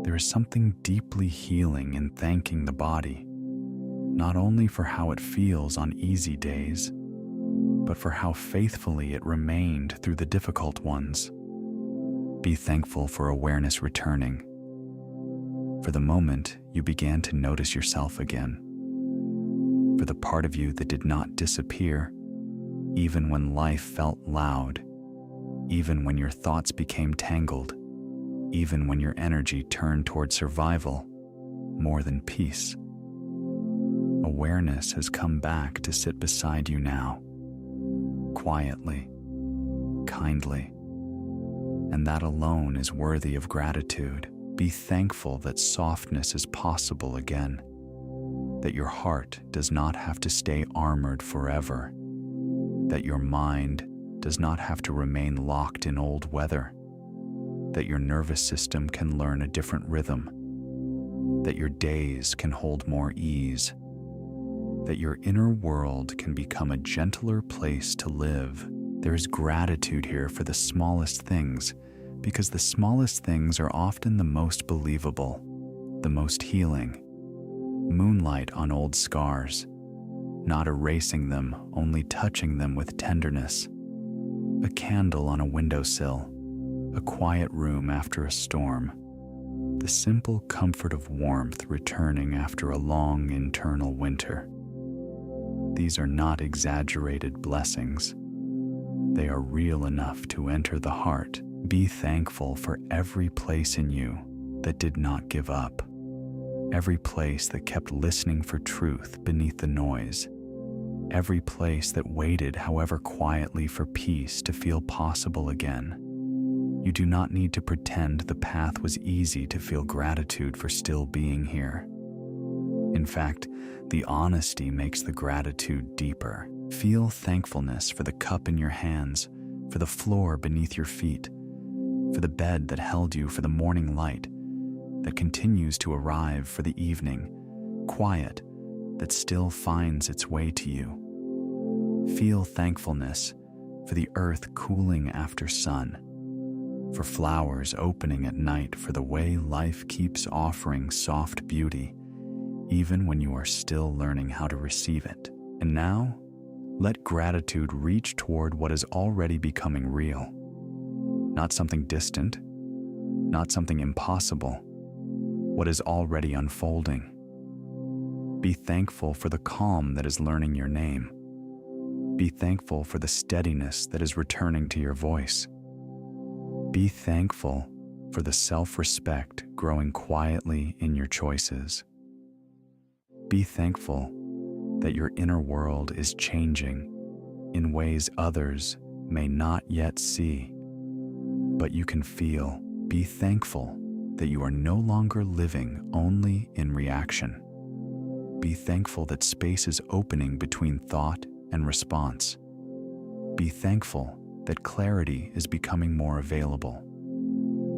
There is something deeply healing in thanking the body, not only for how it feels on easy days, but for how faithfully it remained through the difficult ones. Be thankful for awareness returning, for the moment you began to notice yourself again, for the part of you that did not disappear, even when life felt loud, even when your thoughts became tangled, even when your energy turned toward survival more than peace. Awareness has come back to sit beside you now, quietly, kindly, and that alone is worthy of gratitude. Be thankful that softness is possible again, that your heart does not have to stay armored forever, that your mind does not have to remain locked in old weather, that your nervous system can learn a different rhythm, that your days can hold more ease, that your inner world can become a gentler place to live. There is gratitude here for the smallest things, because the smallest things are often the most believable, the most healing. Moonlight on old scars, not erasing them, only touching them with tenderness. A candle on a windowsill, a quiet room after a storm. The simple comfort of warmth returning after a long internal winter. These are not exaggerated blessings. They are real enough to enter the heart. Be thankful for every place in you that did not give up, every place that kept listening for truth beneath the noise, every place that waited, however quietly, for peace to feel possible again. You do not need to pretend the path was easy to feel gratitude for still being here. In fact, the honesty makes the gratitude deeper. Feel thankfulness for the cup in your hands, for the floor beneath your feet, for the bed that held you, for the morning light that continues to arrive, for the evening quiet that still finds its way to you. Feel thankfulness for the earth cooling after sun, for flowers opening at night, for the way life keeps offering soft beauty, even when you are still learning how to receive it. And now, Let gratitude reach toward what is already becoming real. Not something distant, not something impossible, what is already unfolding. Be thankful for the calm that is learning your name. Be thankful for the steadiness that is returning to your voice. Be thankful for the self-respect growing quietly in your choices. Be thankful that your inner world is changing in ways others may not yet see, but you can feel. Be thankful that you are no longer living only in reaction. Be thankful that space is opening between thought and response. Be thankful that clarity is becoming more available.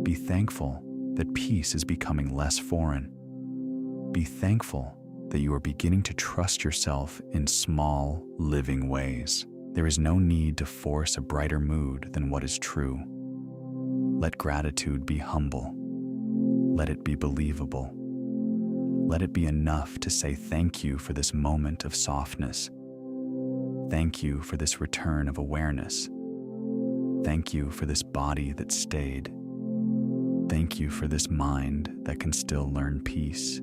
Be thankful that peace is becoming less foreign. Be thankful that you are beginning to trust yourself in small, living ways. There is no need to force a brighter mood than what is true. Let gratitude be humble. Let it be believable. Let it be enough to say thank you for this moment of softness. Thank you for this return of awareness. Thank you for this body that stayed. Thank you for this mind that can still learn peace.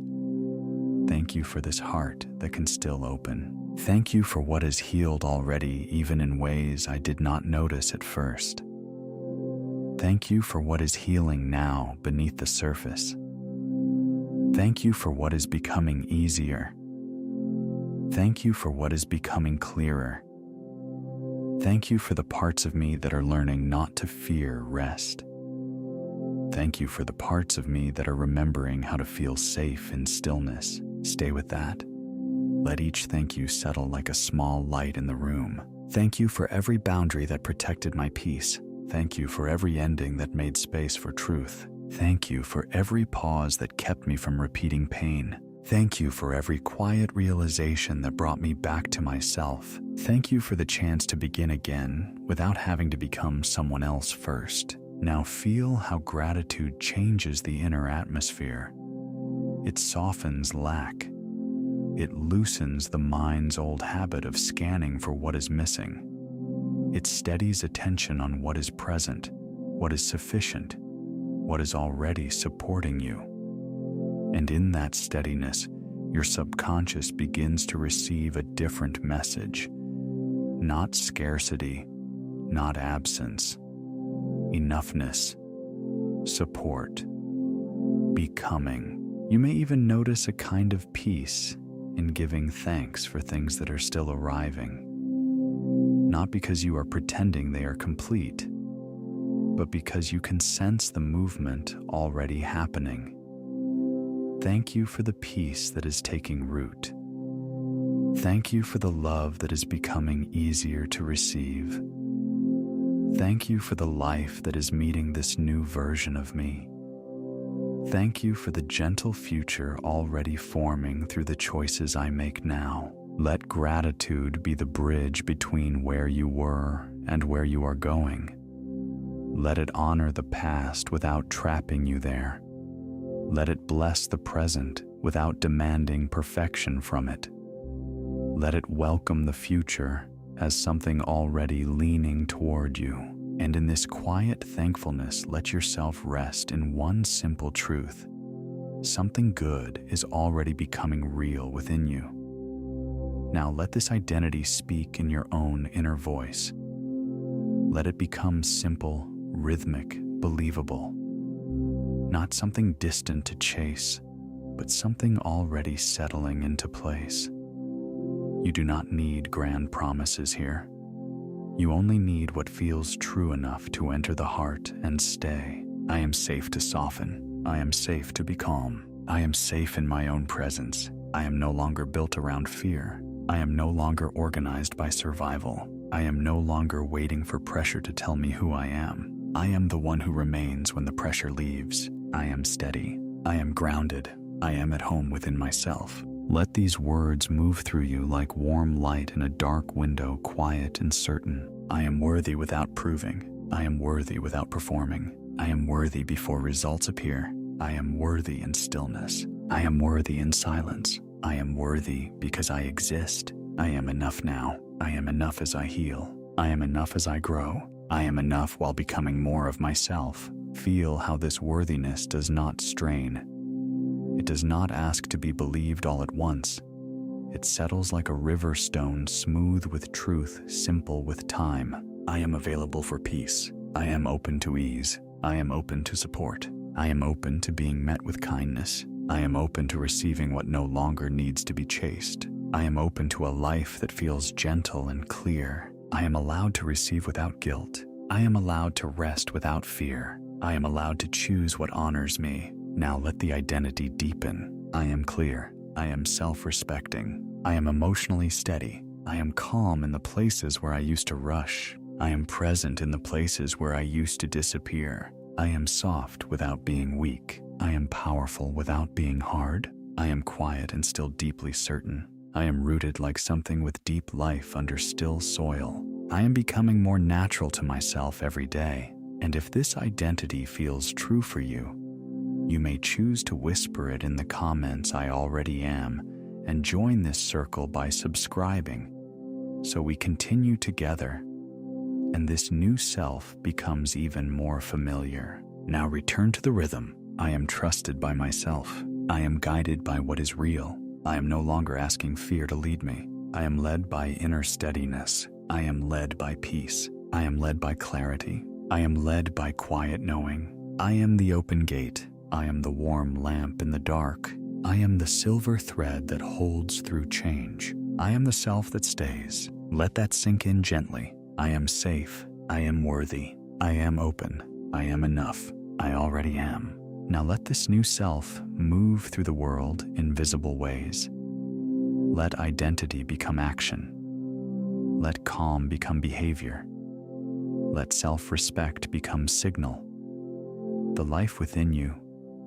Thank you for this heart that can still open. Thank you for what is healed already, even in ways I did not notice at first. Thank you for what is healing now beneath the surface. Thank you for what is becoming easier. Thank you for what is becoming clearer. Thank you for the parts of me that are learning not to fear rest. Thank you for the parts of me that are remembering how to feel safe in stillness. Stay with that. Let each thank you settle like a small light in the room. Thank you for every boundary that protected my peace. Thank you for every ending that made space for truth. Thank you for every pause that kept me from repeating pain. Thank you for every quiet realization that brought me back to myself. Thank you for the chance to begin again without having to become someone else first. Now feel how gratitude changes the inner atmosphere. It softens lack. It loosens the mind's old habit of scanning for what is missing. It steadies attention on what is present, what is sufficient, what is already supporting you. And in that steadiness, your subconscious begins to receive a different message. Not scarcity, not absence. Enoughness, support, becoming. You may even notice a kind of peace in giving thanks for things that are still arriving. Not because you are pretending they are complete, but because you can sense the movement already happening. Thank you for the peace that is taking root. Thank you for the love that is becoming easier to receive. Thank you for the life that is meeting this new version of me. Thank you for the gentle future already forming through the choices I make now. Let gratitude be the bridge between where you were and where you are going. Let it honor the past without trapping you there. Let it bless the present without demanding perfection from it. Let it welcome the future as something already leaning toward you. And in this quiet thankfulness, let yourself rest in one simple truth. Something good is already becoming real within you. Now let this identity speak in your own inner voice. Let it become simple, rhythmic, believable. Not something distant to chase, but something already settling into place. You do not need grand promises here. You only need what feels true enough to enter the heart and stay. I am safe to soften. I am safe to be calm. I am safe in my own presence. I am no longer built around fear. I am no longer organized by survival. I am no longer waiting for pressure to tell me who I am. I am the one who remains when the pressure leaves. I am steady. I am grounded. I am at home within myself. Let these words move through you like warm light in a dark window, quiet and certain. I am worthy without proving. I am worthy without performing. I am worthy before results appear. I am worthy in stillness. I am worthy in silence. I am worthy because I exist. I am enough now. I am enough as I heal. I am enough as I grow. I am enough while becoming more of myself. Feel how this worthiness does not strain. It does not ask to be believed all at once. It settles like a river stone, smooth with truth, simple with time. I am available for peace. I am open to ease. I am open to support. I am open to being met with kindness. I am open to receiving what no longer needs to be chased. I am open to a life that feels gentle and clear. I am allowed to receive without guilt. I am allowed to rest without fear. I am allowed to choose what honors me. Now let the identity deepen. I am clear. I am self-respecting. I am emotionally steady. I am calm in the places where I used to rush. I am present in the places where I used to disappear. I am soft without being weak. I am powerful without being hard. I am quiet and still deeply certain. I am rooted like something with deep life under still soil. I am becoming more natural to myself every day. And if this identity feels true for you, you may choose to whisper it in the comments, "I already am," and join this circle by subscribing, so we continue together, and this new self becomes even more familiar. Now return to the rhythm. I am trusted by myself. I am guided by what is real. I am no longer asking fear to lead me. I am led by inner steadiness. I am led by peace. I am led by clarity. I am led by quiet knowing. I am the open gate. I am the warm lamp in the dark. I am the silver thread that holds through change. I am the self that stays. Let that sink in gently. I am safe. I am worthy. I am open. I am enough. I already am. Now let this new self move through the world in visible ways. Let identity become action. Let calm become behavior. Let self-respect become signal. The life within you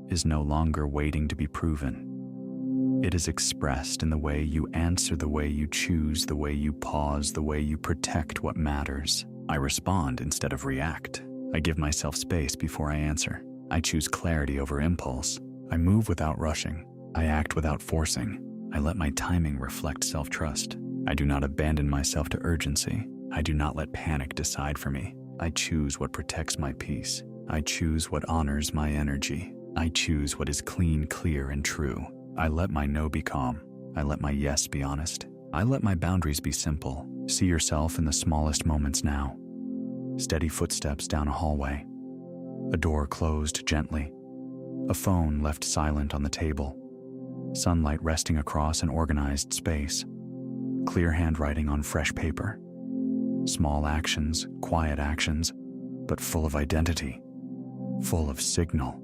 is no longer waiting to be proven. It is expressed in the way you answer, the way you choose, the way you pause, the way you protect what matters. I respond instead of react. I give myself space before I answer. I choose clarity over impulse. I move without rushing. I act without forcing. I let my timing reflect self-trust. I do not abandon myself to urgency. I do not let panic decide for me. I choose what protects my peace. I choose what honors my energy. I choose what is clean, clear, and true. I let my no be calm. I let my yes be honest. I let my boundaries be simple. See yourself in the smallest moments now. Steady footsteps down a hallway. A door closed gently. A phone left silent on the table. Sunlight resting across an organized space. Clear handwriting on fresh paper. Small actions, quiet actions, but full of identity. Full of signal.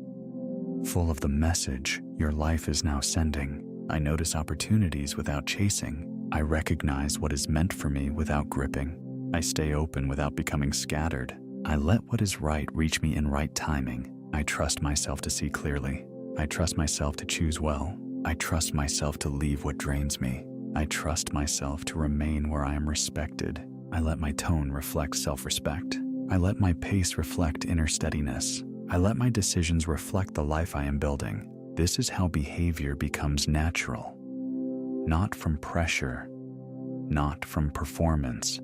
Full of the message your life is now sending. I notice opportunities without chasing. I recognize what is meant for me without gripping. I stay open without becoming scattered. I let what is right reach me in right timing. I trust myself to see clearly. I trust myself to choose well. I trust myself to leave what drains me. I trust myself to remain where I am respected. I let my tone reflect self-respect. I let my pace reflect inner steadiness. I let my decisions reflect the life I am building. This is how behavior becomes natural. Not from pressure, not from performance,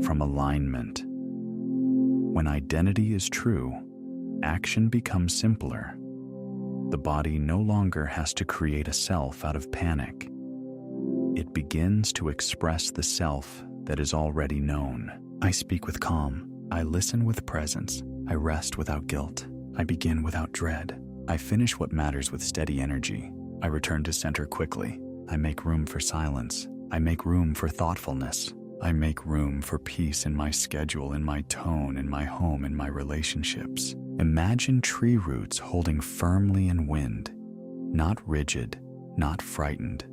from alignment. When identity is true, action becomes simpler. The body no longer has to create a self out of panic. It begins to express the self that is already known. I speak with calm. I listen with presence. I rest without guilt. I begin without dread. I finish what matters with steady energy. I return to center quickly. I make room for silence. I make room for thoughtfulness. I make room for peace in my schedule, in my tone, in my home, in my relationships. Imagine tree roots holding firmly in wind, not rigid, not frightened,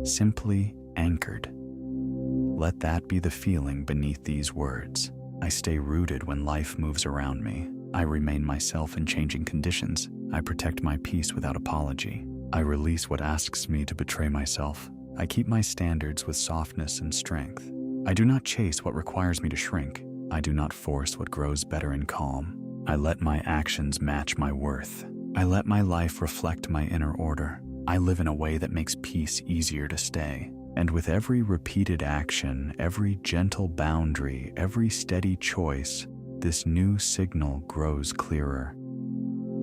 simply anchored. Let that be the feeling beneath these words. I stay rooted when life moves around me. I remain myself in changing conditions. I protect my peace without apology. I release what asks me to betray myself. I keep my standards with softness and strength. I do not chase what requires me to shrink. I do not force what grows better in calm. I let my actions match my worth. I let my life reflect my inner order. I live in a way that makes peace easier to stay. And with every repeated action, every gentle boundary, every steady choice, this new signal grows clearer.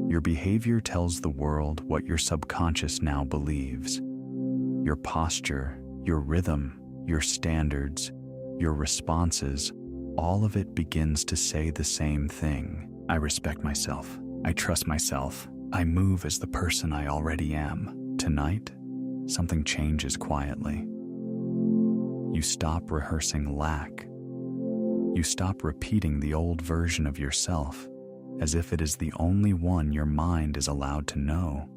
Your behavior tells the world what your subconscious now believes. Your posture, your rhythm, your standards, your responses, all of it begins to say the same thing. I respect myself. I trust myself. I move as the person I already am. Tonight, something changes quietly. You stop rehearsing lack. You stop repeating the old version of yourself as if it is the only one your mind is allowed to know.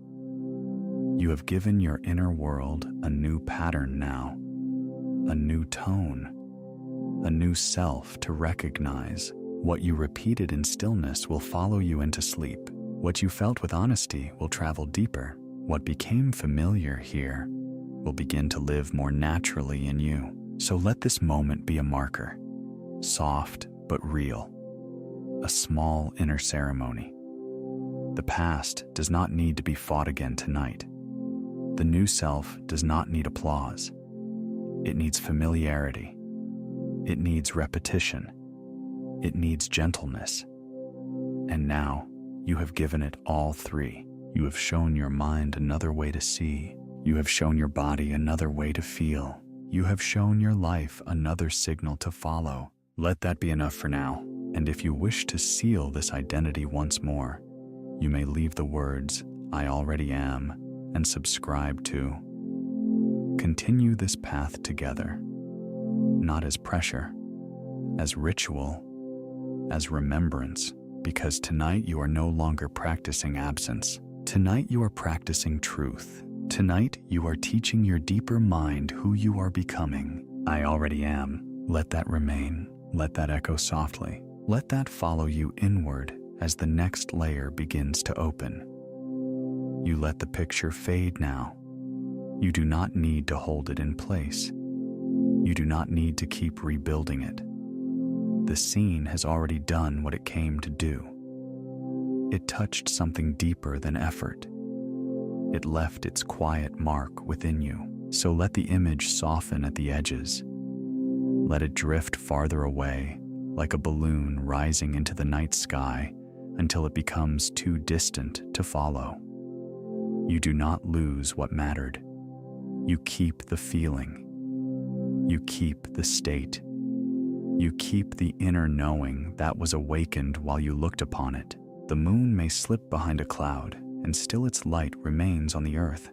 You have given your inner world a new pattern now, a new tone, a new self to recognize. What you repeated in stillness will follow you into sleep. What you felt with honesty will travel deeper. What became familiar here will begin to live more naturally in you. So let this moment be a marker, soft but real, a small inner ceremony. The past does not need to be fought again tonight. The new self does not need applause. It needs familiarity. It needs repetition. It needs gentleness. And now, you have given it all three. You have shown your mind another way to see. You have shown your body another way to feel. You have shown your life another signal to follow. Let that be enough for now. And if you wish to seal this identity once more, you may leave the words, "I already am," and subscribe to. Continue this path together, not as pressure, as ritual, as remembrance, because tonight you are no longer practicing absence. Tonight you are practicing truth. Tonight you are teaching your deeper mind who you are becoming. I already am. Let that remain. Let that echo softly. Let that follow you inward as the next layer begins to open. You let the picture fade now. You do not need to hold it in place. You do not need to keep rebuilding it. The scene has already done what it came to do. It touched something deeper than effort. It left its quiet mark within you. So let the image soften at the edges. Let it drift farther away, like a balloon rising into the night sky, until it becomes too distant to follow. You do not lose what mattered. You keep the feeling. You keep the state. You keep the inner knowing that was awakened while you looked upon it. The moon may slip behind a cloud, and still its light remains on the earth.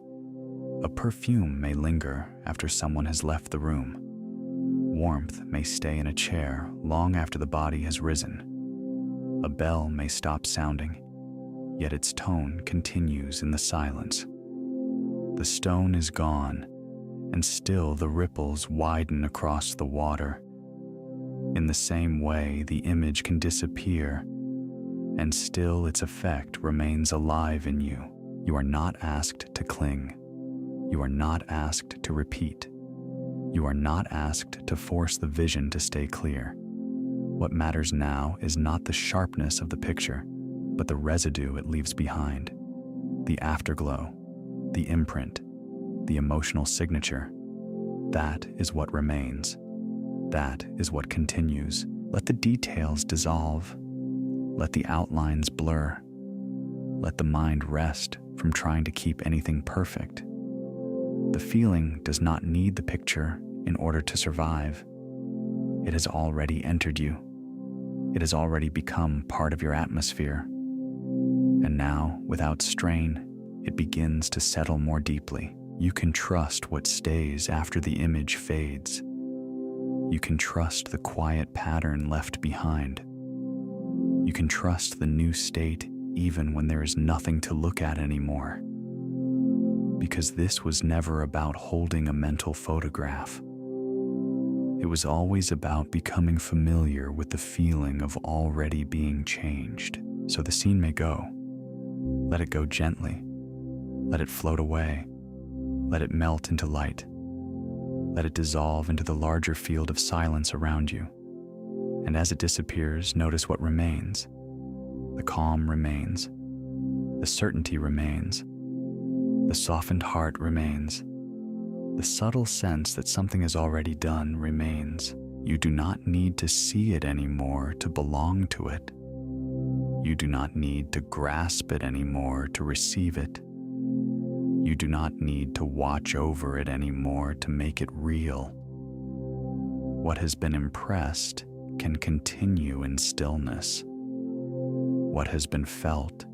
A perfume may linger after someone has left the room. Warmth may stay in a chair long after the body has risen. A bell may stop sounding, yet its tone continues in the silence. The stone is gone, and still the ripples widen across the water. In the same way, the image can disappear, and still its effect remains alive in you. You are not asked to cling. You are not asked to repeat. You are not asked to force the vision to stay clear. What matters now is not the sharpness of the picture, but the residue it leaves behind. The afterglow, the imprint, the emotional signature. That is what remains. That is what continues. Let the details dissolve. Let the outlines blur. Let the mind rest from trying to keep anything perfect. The feeling does not need the picture in order to survive. It has already entered you. It has already become part of your atmosphere. And now, without strain, it begins to settle more deeply. You can trust what stays after the image fades. You can trust the quiet pattern left behind. You can trust the new state even when there is nothing to look at anymore. Because this was never about holding a mental photograph. It was always about becoming familiar with the feeling of already being changed. So the scene may go. Let it go gently. Let it float away. Let it melt into light. Let it dissolve into the larger field of silence around you. And as it disappears, notice what remains. The calm remains. The certainty remains. The softened heart remains. The subtle sense that something is already done remains. You do not need to see it anymore to belong to it. You do not need to grasp it anymore to receive it. You do not need to watch over it anymore to make it real. What has been impressed can continue in stillness. What has been felt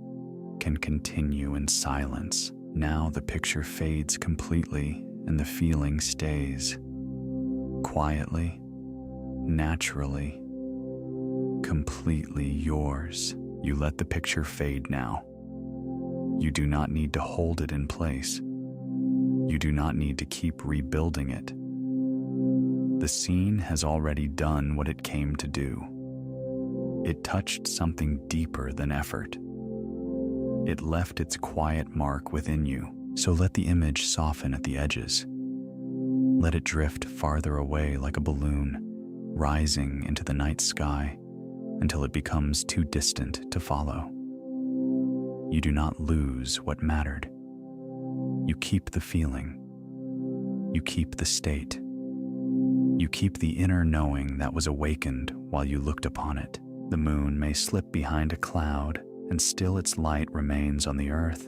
can continue in silence. Now the picture fades completely and the feeling stays. Quietly, naturally, completely yours. You let the picture fade now. You do not need to hold it in place. You do not need to keep rebuilding it. The scene has already done what it came to do. It touched something deeper than effort. It left its quiet mark within you. So let the image soften at the edges. Let it drift farther away like a balloon, rising into the night sky until it becomes too distant to follow. You do not lose what mattered. You keep the feeling. You keep the state. You keep the inner knowing that was awakened while you looked upon it. The moon may slip behind a cloud, and still its light remains on the earth.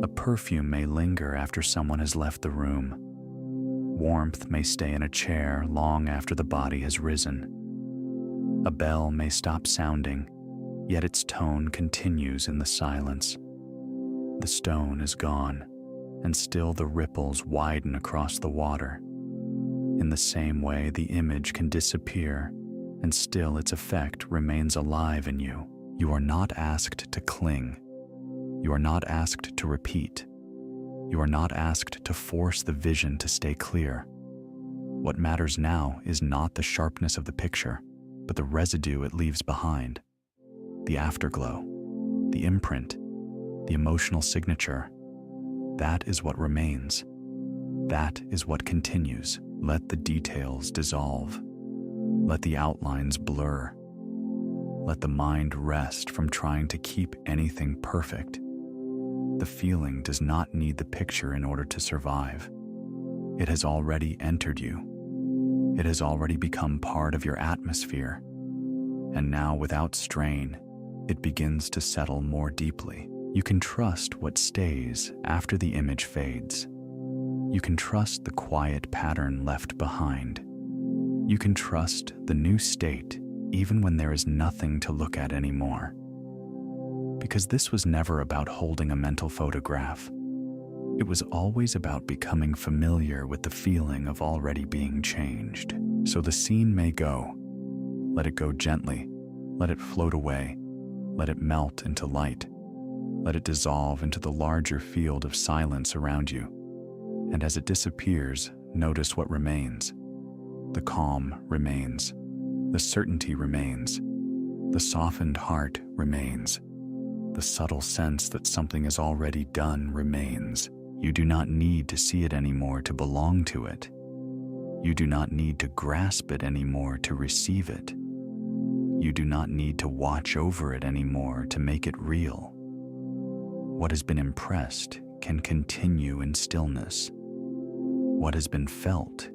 A perfume may linger after someone has left the room. Warmth may stay in a chair long after the body has risen. A bell may stop sounding, yet its tone continues in the silence. The stone is gone, and still the ripples widen across the water. In the same way, the image can disappear, and still its effect remains alive in you. You are not asked to cling. You are not asked to repeat. You are not asked to force the vision to stay clear. What matters now is not the sharpness of the picture, but the residue it leaves behind. The afterglow, the imprint, the emotional signature. That is what remains. That is what continues. Let the details dissolve. Let the outlines blur. Let the mind rest from trying to keep anything perfect. The feeling does not need the picture in order to survive. It has already entered you. It has already become part of your atmosphere. And now, without strain, it begins to settle more deeply. You can trust what stays after the image fades. You can trust the quiet pattern left behind. You can trust the new state even when there is nothing to look at anymore. Because this was never about holding a mental photograph. It was always about becoming familiar with the feeling of already being changed. So the scene may go. Let it go gently. Let it float away. Let it melt into light. Let it dissolve into the larger field of silence around you. And as it disappears, notice what remains. The calm remains. The certainty remains. The softened heart remains. The subtle sense that something is already done remains. You do not need to see it anymore to belong to it. You do not need to grasp it anymore to receive it. You do not need to watch over it anymore to make it real. What has been impressed can continue in stillness. What has been felt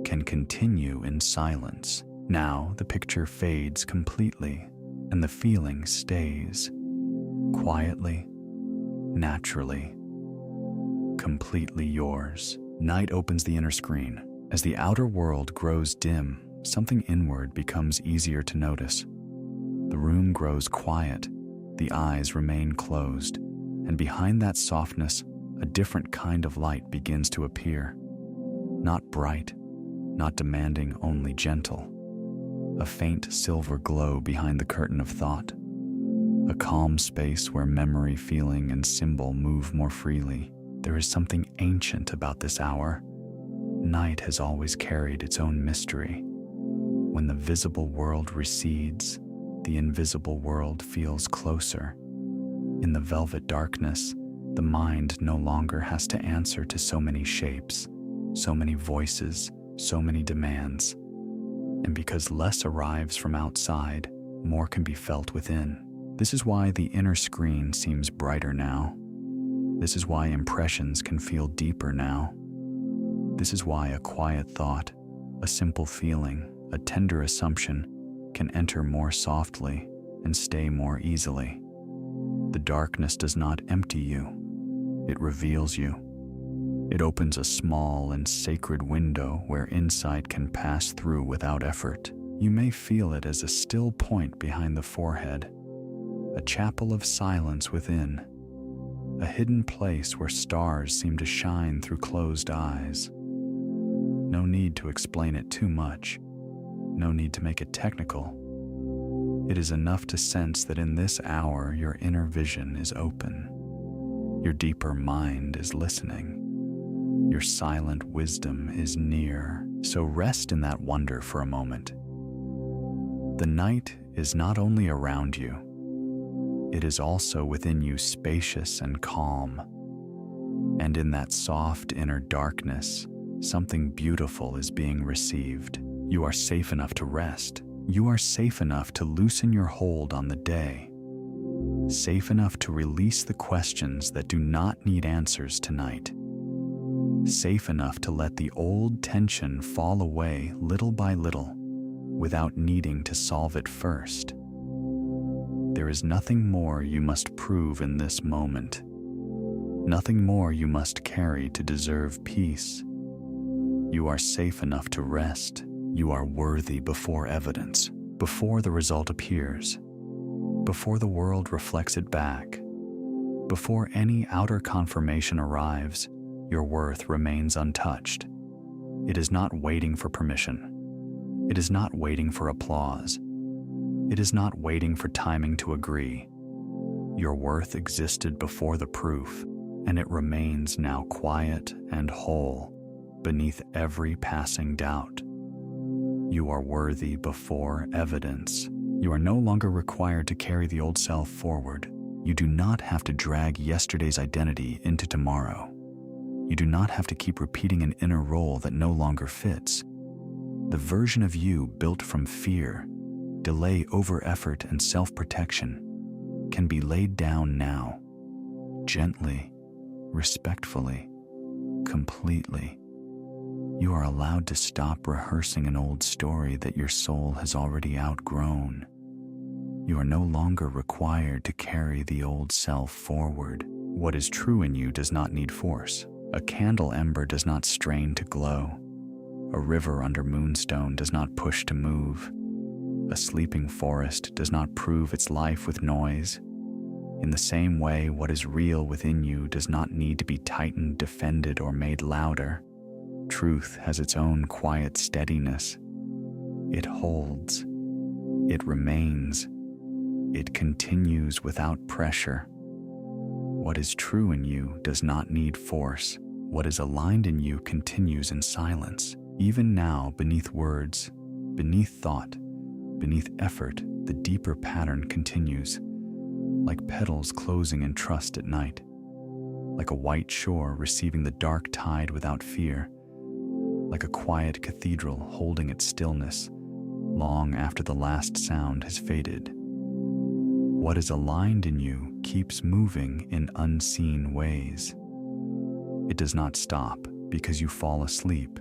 can continue in silence. Now the picture fades completely, and the feeling stays. Quietly, naturally, completely yours. Night opens the inner screen. As the outer world grows dim, something inward becomes easier to notice. The room grows quiet, the eyes remain closed, and behind that softness, a different kind of light begins to appear. Not bright, not demanding, only gentle. A faint silver glow behind the curtain of thought. A calm space where memory, feeling, and symbol move more freely. There is something ancient about this hour. Night has always carried its own mystery. When the visible world recedes, the invisible world feels closer. In the velvet darkness, the mind no longer has to answer to so many shapes, so many voices, so many demands. And because less arrives from outside, more can be felt within. This is why the inner screen seems brighter now. This is why impressions can feel deeper now. This is why a quiet thought, a simple feeling, a tender assumption can enter more softly and stay more easily. The darkness does not empty you. It reveals you. It opens a small and sacred window where insight can pass through without effort. You may feel it as a still point behind the forehead, a chapel of silence within, a hidden place where stars seem to shine through closed eyes. No need to explain it too much. No need to make it technical. It is enough to sense that in this hour your inner vision is open. Your deeper mind is listening. Your silent wisdom is near. So rest in that wonder for a moment. The night is not only around you, it is also within you, spacious and calm. And in that soft inner darkness, something beautiful is being received. You are safe enough to rest. You are safe enough to loosen your hold on the day. Safe enough to release the questions that do not need answers tonight. Safe enough to let the old tension fall away little by little, without needing to solve it first. There is nothing more you must prove in this moment. Nothing more you must carry to deserve peace. You are safe enough to rest. You are worthy before evidence, before the result appears, before the world reflects it back, before any outer confirmation arrives. Your worth remains untouched. It is not waiting for permission. It is not waiting for applause. It is not waiting for timing to agree. Your worth existed before the proof, and it remains now quiet and whole beneath every passing doubt. You are worthy before evidence. You are no longer required to carry the old self forward. You do not have to drag yesterday's identity into tomorrow. You do not have to keep repeating an inner role that no longer fits. The version of you built from fear, delay over effort, and self-protection can be laid down now, gently, respectfully, completely. You are allowed to stop rehearsing an old story that your soul has already outgrown. You are no longer required to carry the old self forward. What is true in you does not need force. A candle ember does not strain to glow. A river under moonstone does not push to move. A sleeping forest does not prove its life with noise. In the same way, what is real within you does not need to be tightened, defended, or made louder. Truth has its own quiet steadiness. It holds. It remains. It continues without pressure. What is true in you does not need force. What is aligned in you continues in silence. Even now, beneath words, beneath thought, beneath effort, the deeper pattern continues, like petals closing in trust at night, like a white shore receiving the dark tide without fear, like a quiet cathedral holding its stillness long after the last sound has faded. What is aligned in you keeps moving in unseen ways. It does not stop because you fall asleep.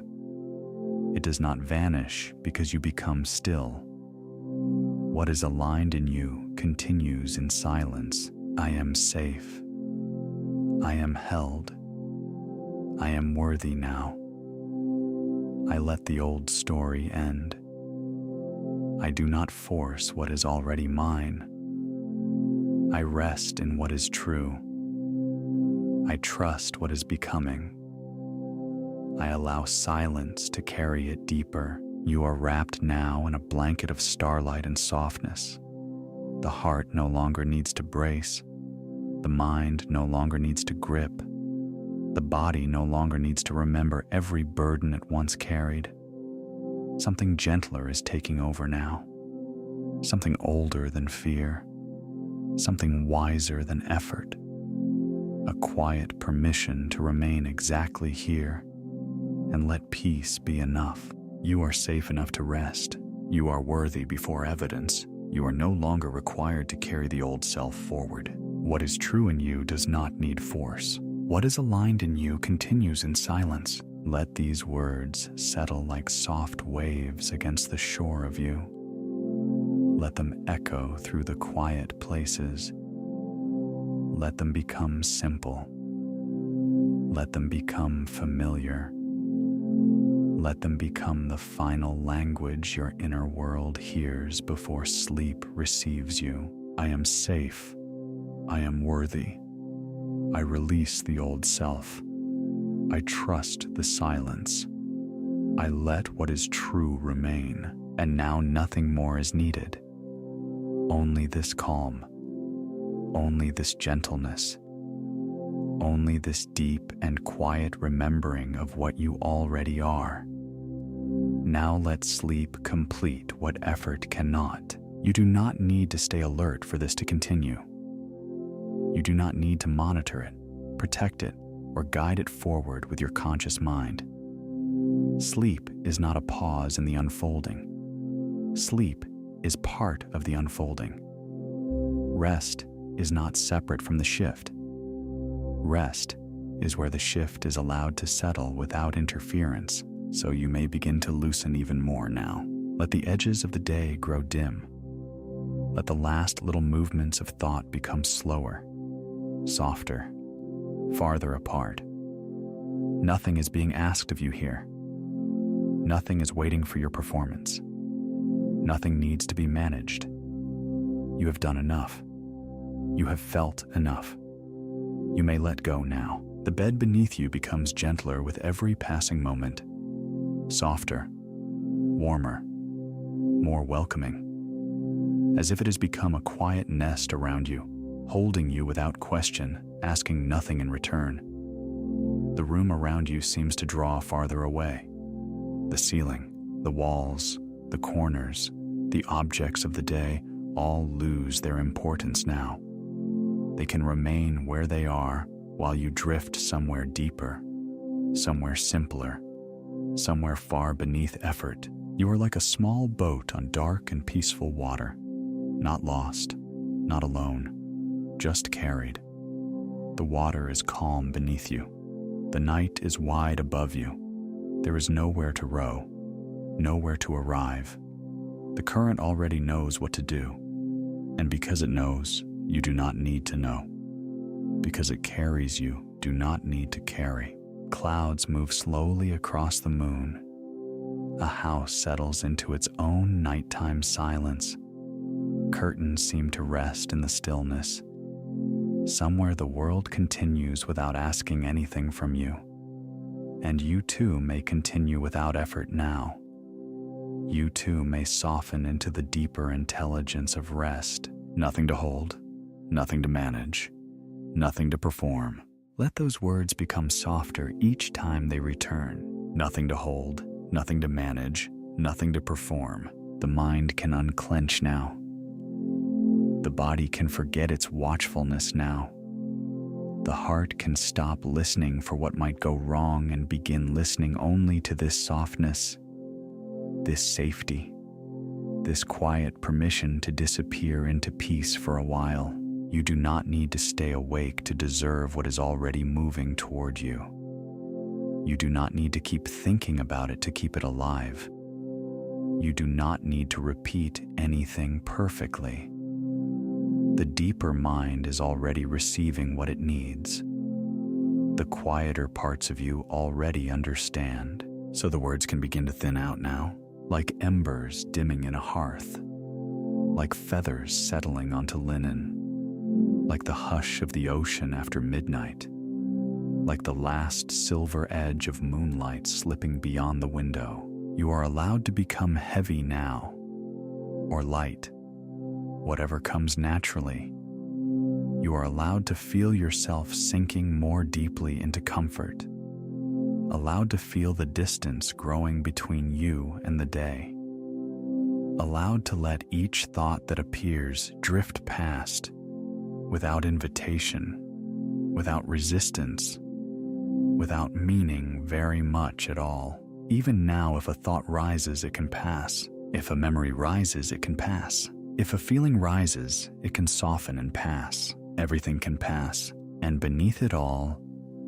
It does not vanish because you become still. What is aligned in you continues in silence. I am safe. I am held. I am worthy now. I let the old story end. I do not force what is already mine. I rest in what is true. I trust what is becoming. I allow silence to carry it deeper. You are wrapped now in a blanket of starlight and softness. The heart no longer needs to brace. The mind no longer needs to grip. The body no longer needs to remember every burden it once carried. Something gentler is taking over now. Something older than fear. Something wiser than effort. A quiet permission to remain exactly here and let peace be enough. You are safe enough to rest. You are worthy before evidence. You are no longer required to carry the old self forward. What is true in you does not need force. What is aligned in you continues in silence. Let these words settle like soft waves against the shore of you. Let them echo through the quiet places. Let them become simple. Let them become familiar. Let them become the final language your inner world hears before sleep receives you. I am safe. I am worthy. I release the old self. I trust the silence. I let what is true remain, and now nothing more is needed. Only this calm, only this gentleness, only this deep and quiet remembering of what you already are. Now let sleep complete what effort cannot. You do not need to stay alert for this to continue. You do not need to monitor it, protect it, or guide it forward with your conscious mind. Sleep is not a pause in the unfolding. Sleep is part of the unfolding. Rest is not separate from the shift. Rest is where the shift is allowed to settle without interference, so you may begin to loosen even more now. Let the edges of the day grow dim. Let the last little movements of thought become slower, softer, farther apart. Nothing is being asked of you here. Nothing is waiting for your performance. Nothing needs to be managed. You have done enough. You have felt enough. You may let go now. The bed beneath you becomes gentler with every passing moment, softer, warmer, more welcoming, as if it has become a quiet nest around you, holding you without question, asking nothing in return. The room around you seems to draw farther away. The ceiling, the walls, the corners, the objects of the day all lose their importance now. They can remain where they are while you drift somewhere deeper, somewhere simpler, somewhere far beneath effort. You are like a small boat on dark and peaceful water, not lost, not alone, just carried. The water is calm beneath you. The night is wide above you. There is nowhere to row, nowhere to arrive. The current already knows what to do, and because it knows, you do not need to know. Because it carries you, do not need to carry. Clouds move slowly across the moon. A house settles into its own nighttime silence. Curtains seem to rest in the stillness. Somewhere the world continues without asking anything from you. And you too may continue without effort now. You too may soften into the deeper intelligence of rest. Nothing to hold, nothing to manage, nothing to perform. Let those words become softer each time they return. Nothing to hold, nothing to manage, nothing to perform. The mind can unclench now. The body can forget its watchfulness now. The heart can stop listening for what might go wrong and begin listening only to this softness, this safety, this quiet permission to disappear into peace for a while. You do not need to stay awake to deserve what is already moving toward you. You do not need to keep thinking about it to keep it alive. You do not need to repeat anything perfectly. The deeper mind is already receiving what it needs. The quieter parts of you already understand, so the words can begin to thin out now, like embers dimming in a hearth, like feathers settling onto linen, like the hush of the ocean after midnight, like the last silver edge of moonlight slipping beyond the window. You are allowed to become heavy now, or light, whatever comes naturally. You are allowed to feel yourself sinking more deeply into comfort, allowed to feel the distance growing between you and the day, allowed to let each thought that appears drift past without invitation, without resistance, without meaning very much at all. Even now, if a thought rises, it can pass. If a memory rises, it can pass. If a feeling rises, it can soften and pass. Everything can pass, and beneath it all,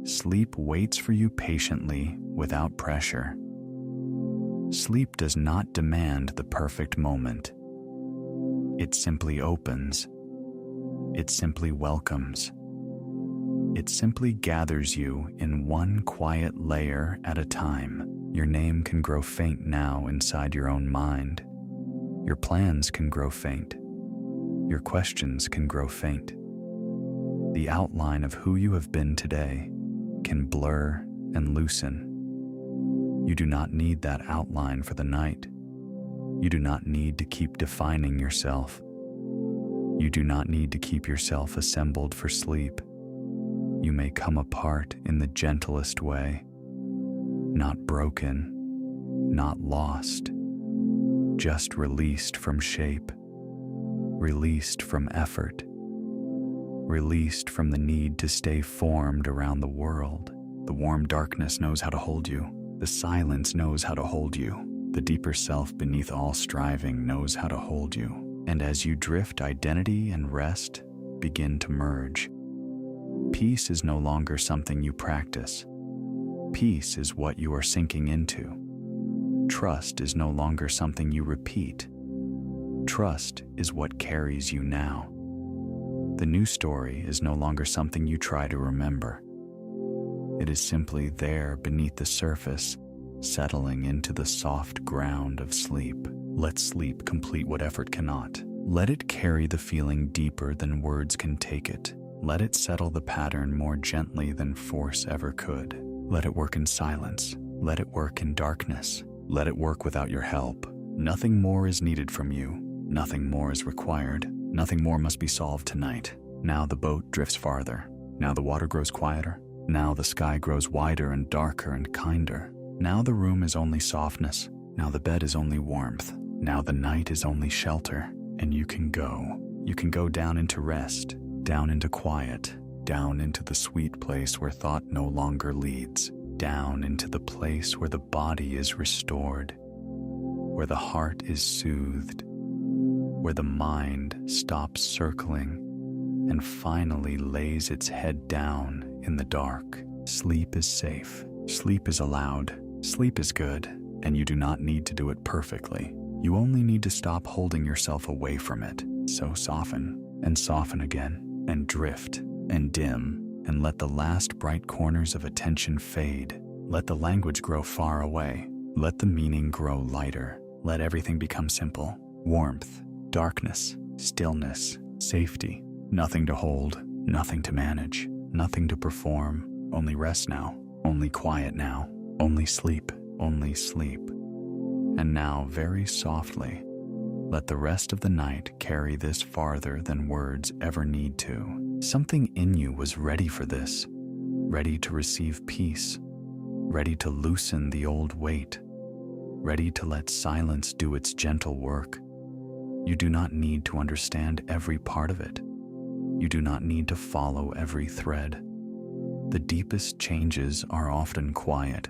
Sleep waits for you patiently without pressure. Sleep does not demand the perfect moment. It simply opens. It simply welcomes. It simply gathers you in one quiet layer at a time. Your name can grow faint now inside your own mind. Your plans can grow faint. Your questions can grow faint. The outline of who you have been today can blur and loosen. You do not need that outline for the night. You do not need to keep defining yourself. You do not need to keep yourself assembled for sleep. You may come apart in the gentlest way, not broken, not lost, just released from shape, released from effort, released from the need to stay formed around the world. The warm darkness knows how to hold you. The silence knows how to hold you. The deeper self beneath all striving knows how to hold you. And as you drift, identity and rest begin to merge. Peace is no longer something you practice. Peace is what you are sinking into. Trust is no longer something you repeat. Trust is what carries you now. The new story is no longer something you try to remember. It is simply there beneath the surface, settling into the soft ground of sleep. Let sleep complete what effort cannot. Let it carry the feeling deeper than words can take it. Let it settle the pattern more gently than force ever could. Let it work in silence. Let it work in darkness. Let it work without your help. Nothing more is needed from you. Nothing more is required. Nothing more must be solved tonight. Now the boat drifts farther. Now the water grows quieter. Now the sky grows wider and darker and kinder. Now the room is only softness. Now the bed is only warmth. Now the night is only shelter. And you can go. You can go down into rest, down into quiet, down into the sweet place where thought no longer leads, down into the place where the body is restored, where the heart is soothed, where the mind stops circling and finally lays its head down in the dark. Sleep is safe. Sleep is allowed. Sleep is good, and you do not need to do it perfectly. You only need to stop holding yourself away from it. So soften again, and drift and dim, and let the last bright corners of attention fade. Let the language grow far away. Let the meaning grow lighter. Let everything become simple. Warmth, darkness, stillness, safety. Nothing to hold, nothing to manage, nothing to perform. Only rest now, only quiet now, only sleep, only sleep. And now, very softly, let the rest of the night carry this farther than words ever need to. Something in you was ready for this, ready to receive peace, ready to loosen the old weight, ready to let silence do its gentle work. You do not need to understand every part of it. You do not need to follow every thread. The deepest changes are often quiet.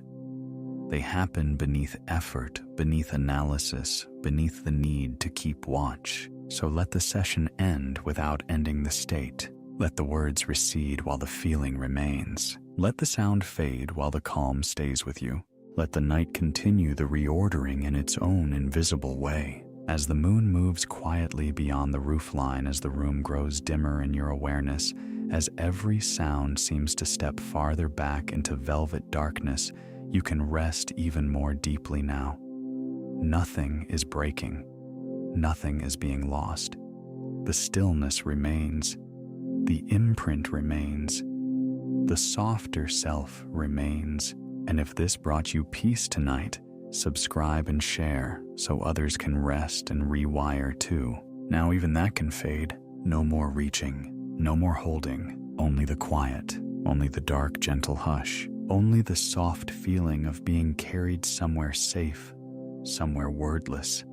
They happen beneath effort, beneath analysis, beneath the need to keep watch. So let the session end without ending the state. Let the words recede while the feeling remains. Let the sound fade while the calm stays with you. Let the night continue the reordering in its own invisible way. As the moon moves quietly beyond the roofline, as the room grows dimmer in your awareness, as every sound seems to step farther back into velvet darkness, you can rest even more deeply now. Nothing is breaking. Nothing is being lost. The stillness remains. The imprint remains. The softer self remains. And if this brought you peace tonight, subscribe and share so others can rest and rewire too. Now even that can fade. No more reaching. No more holding. Only the quiet. Only the dark, gentle hush. Only the soft feeling of being carried somewhere safe, somewhere wordless,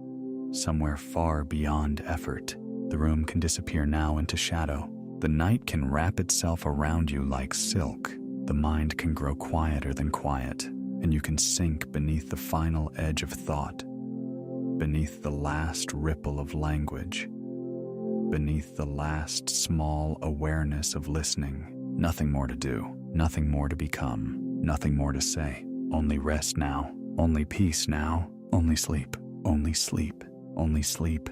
somewhere far beyond effort. The room can disappear now into shadow. The night can wrap itself around you like silk. The mind can grow quieter than quiet, and you can sink beneath the final edge of thought, beneath the last ripple of language, beneath the last small awareness of listening. Nothing more to do. Nothing more to become, nothing more to say. Only rest now, only peace now, only sleep, only sleep, only sleep.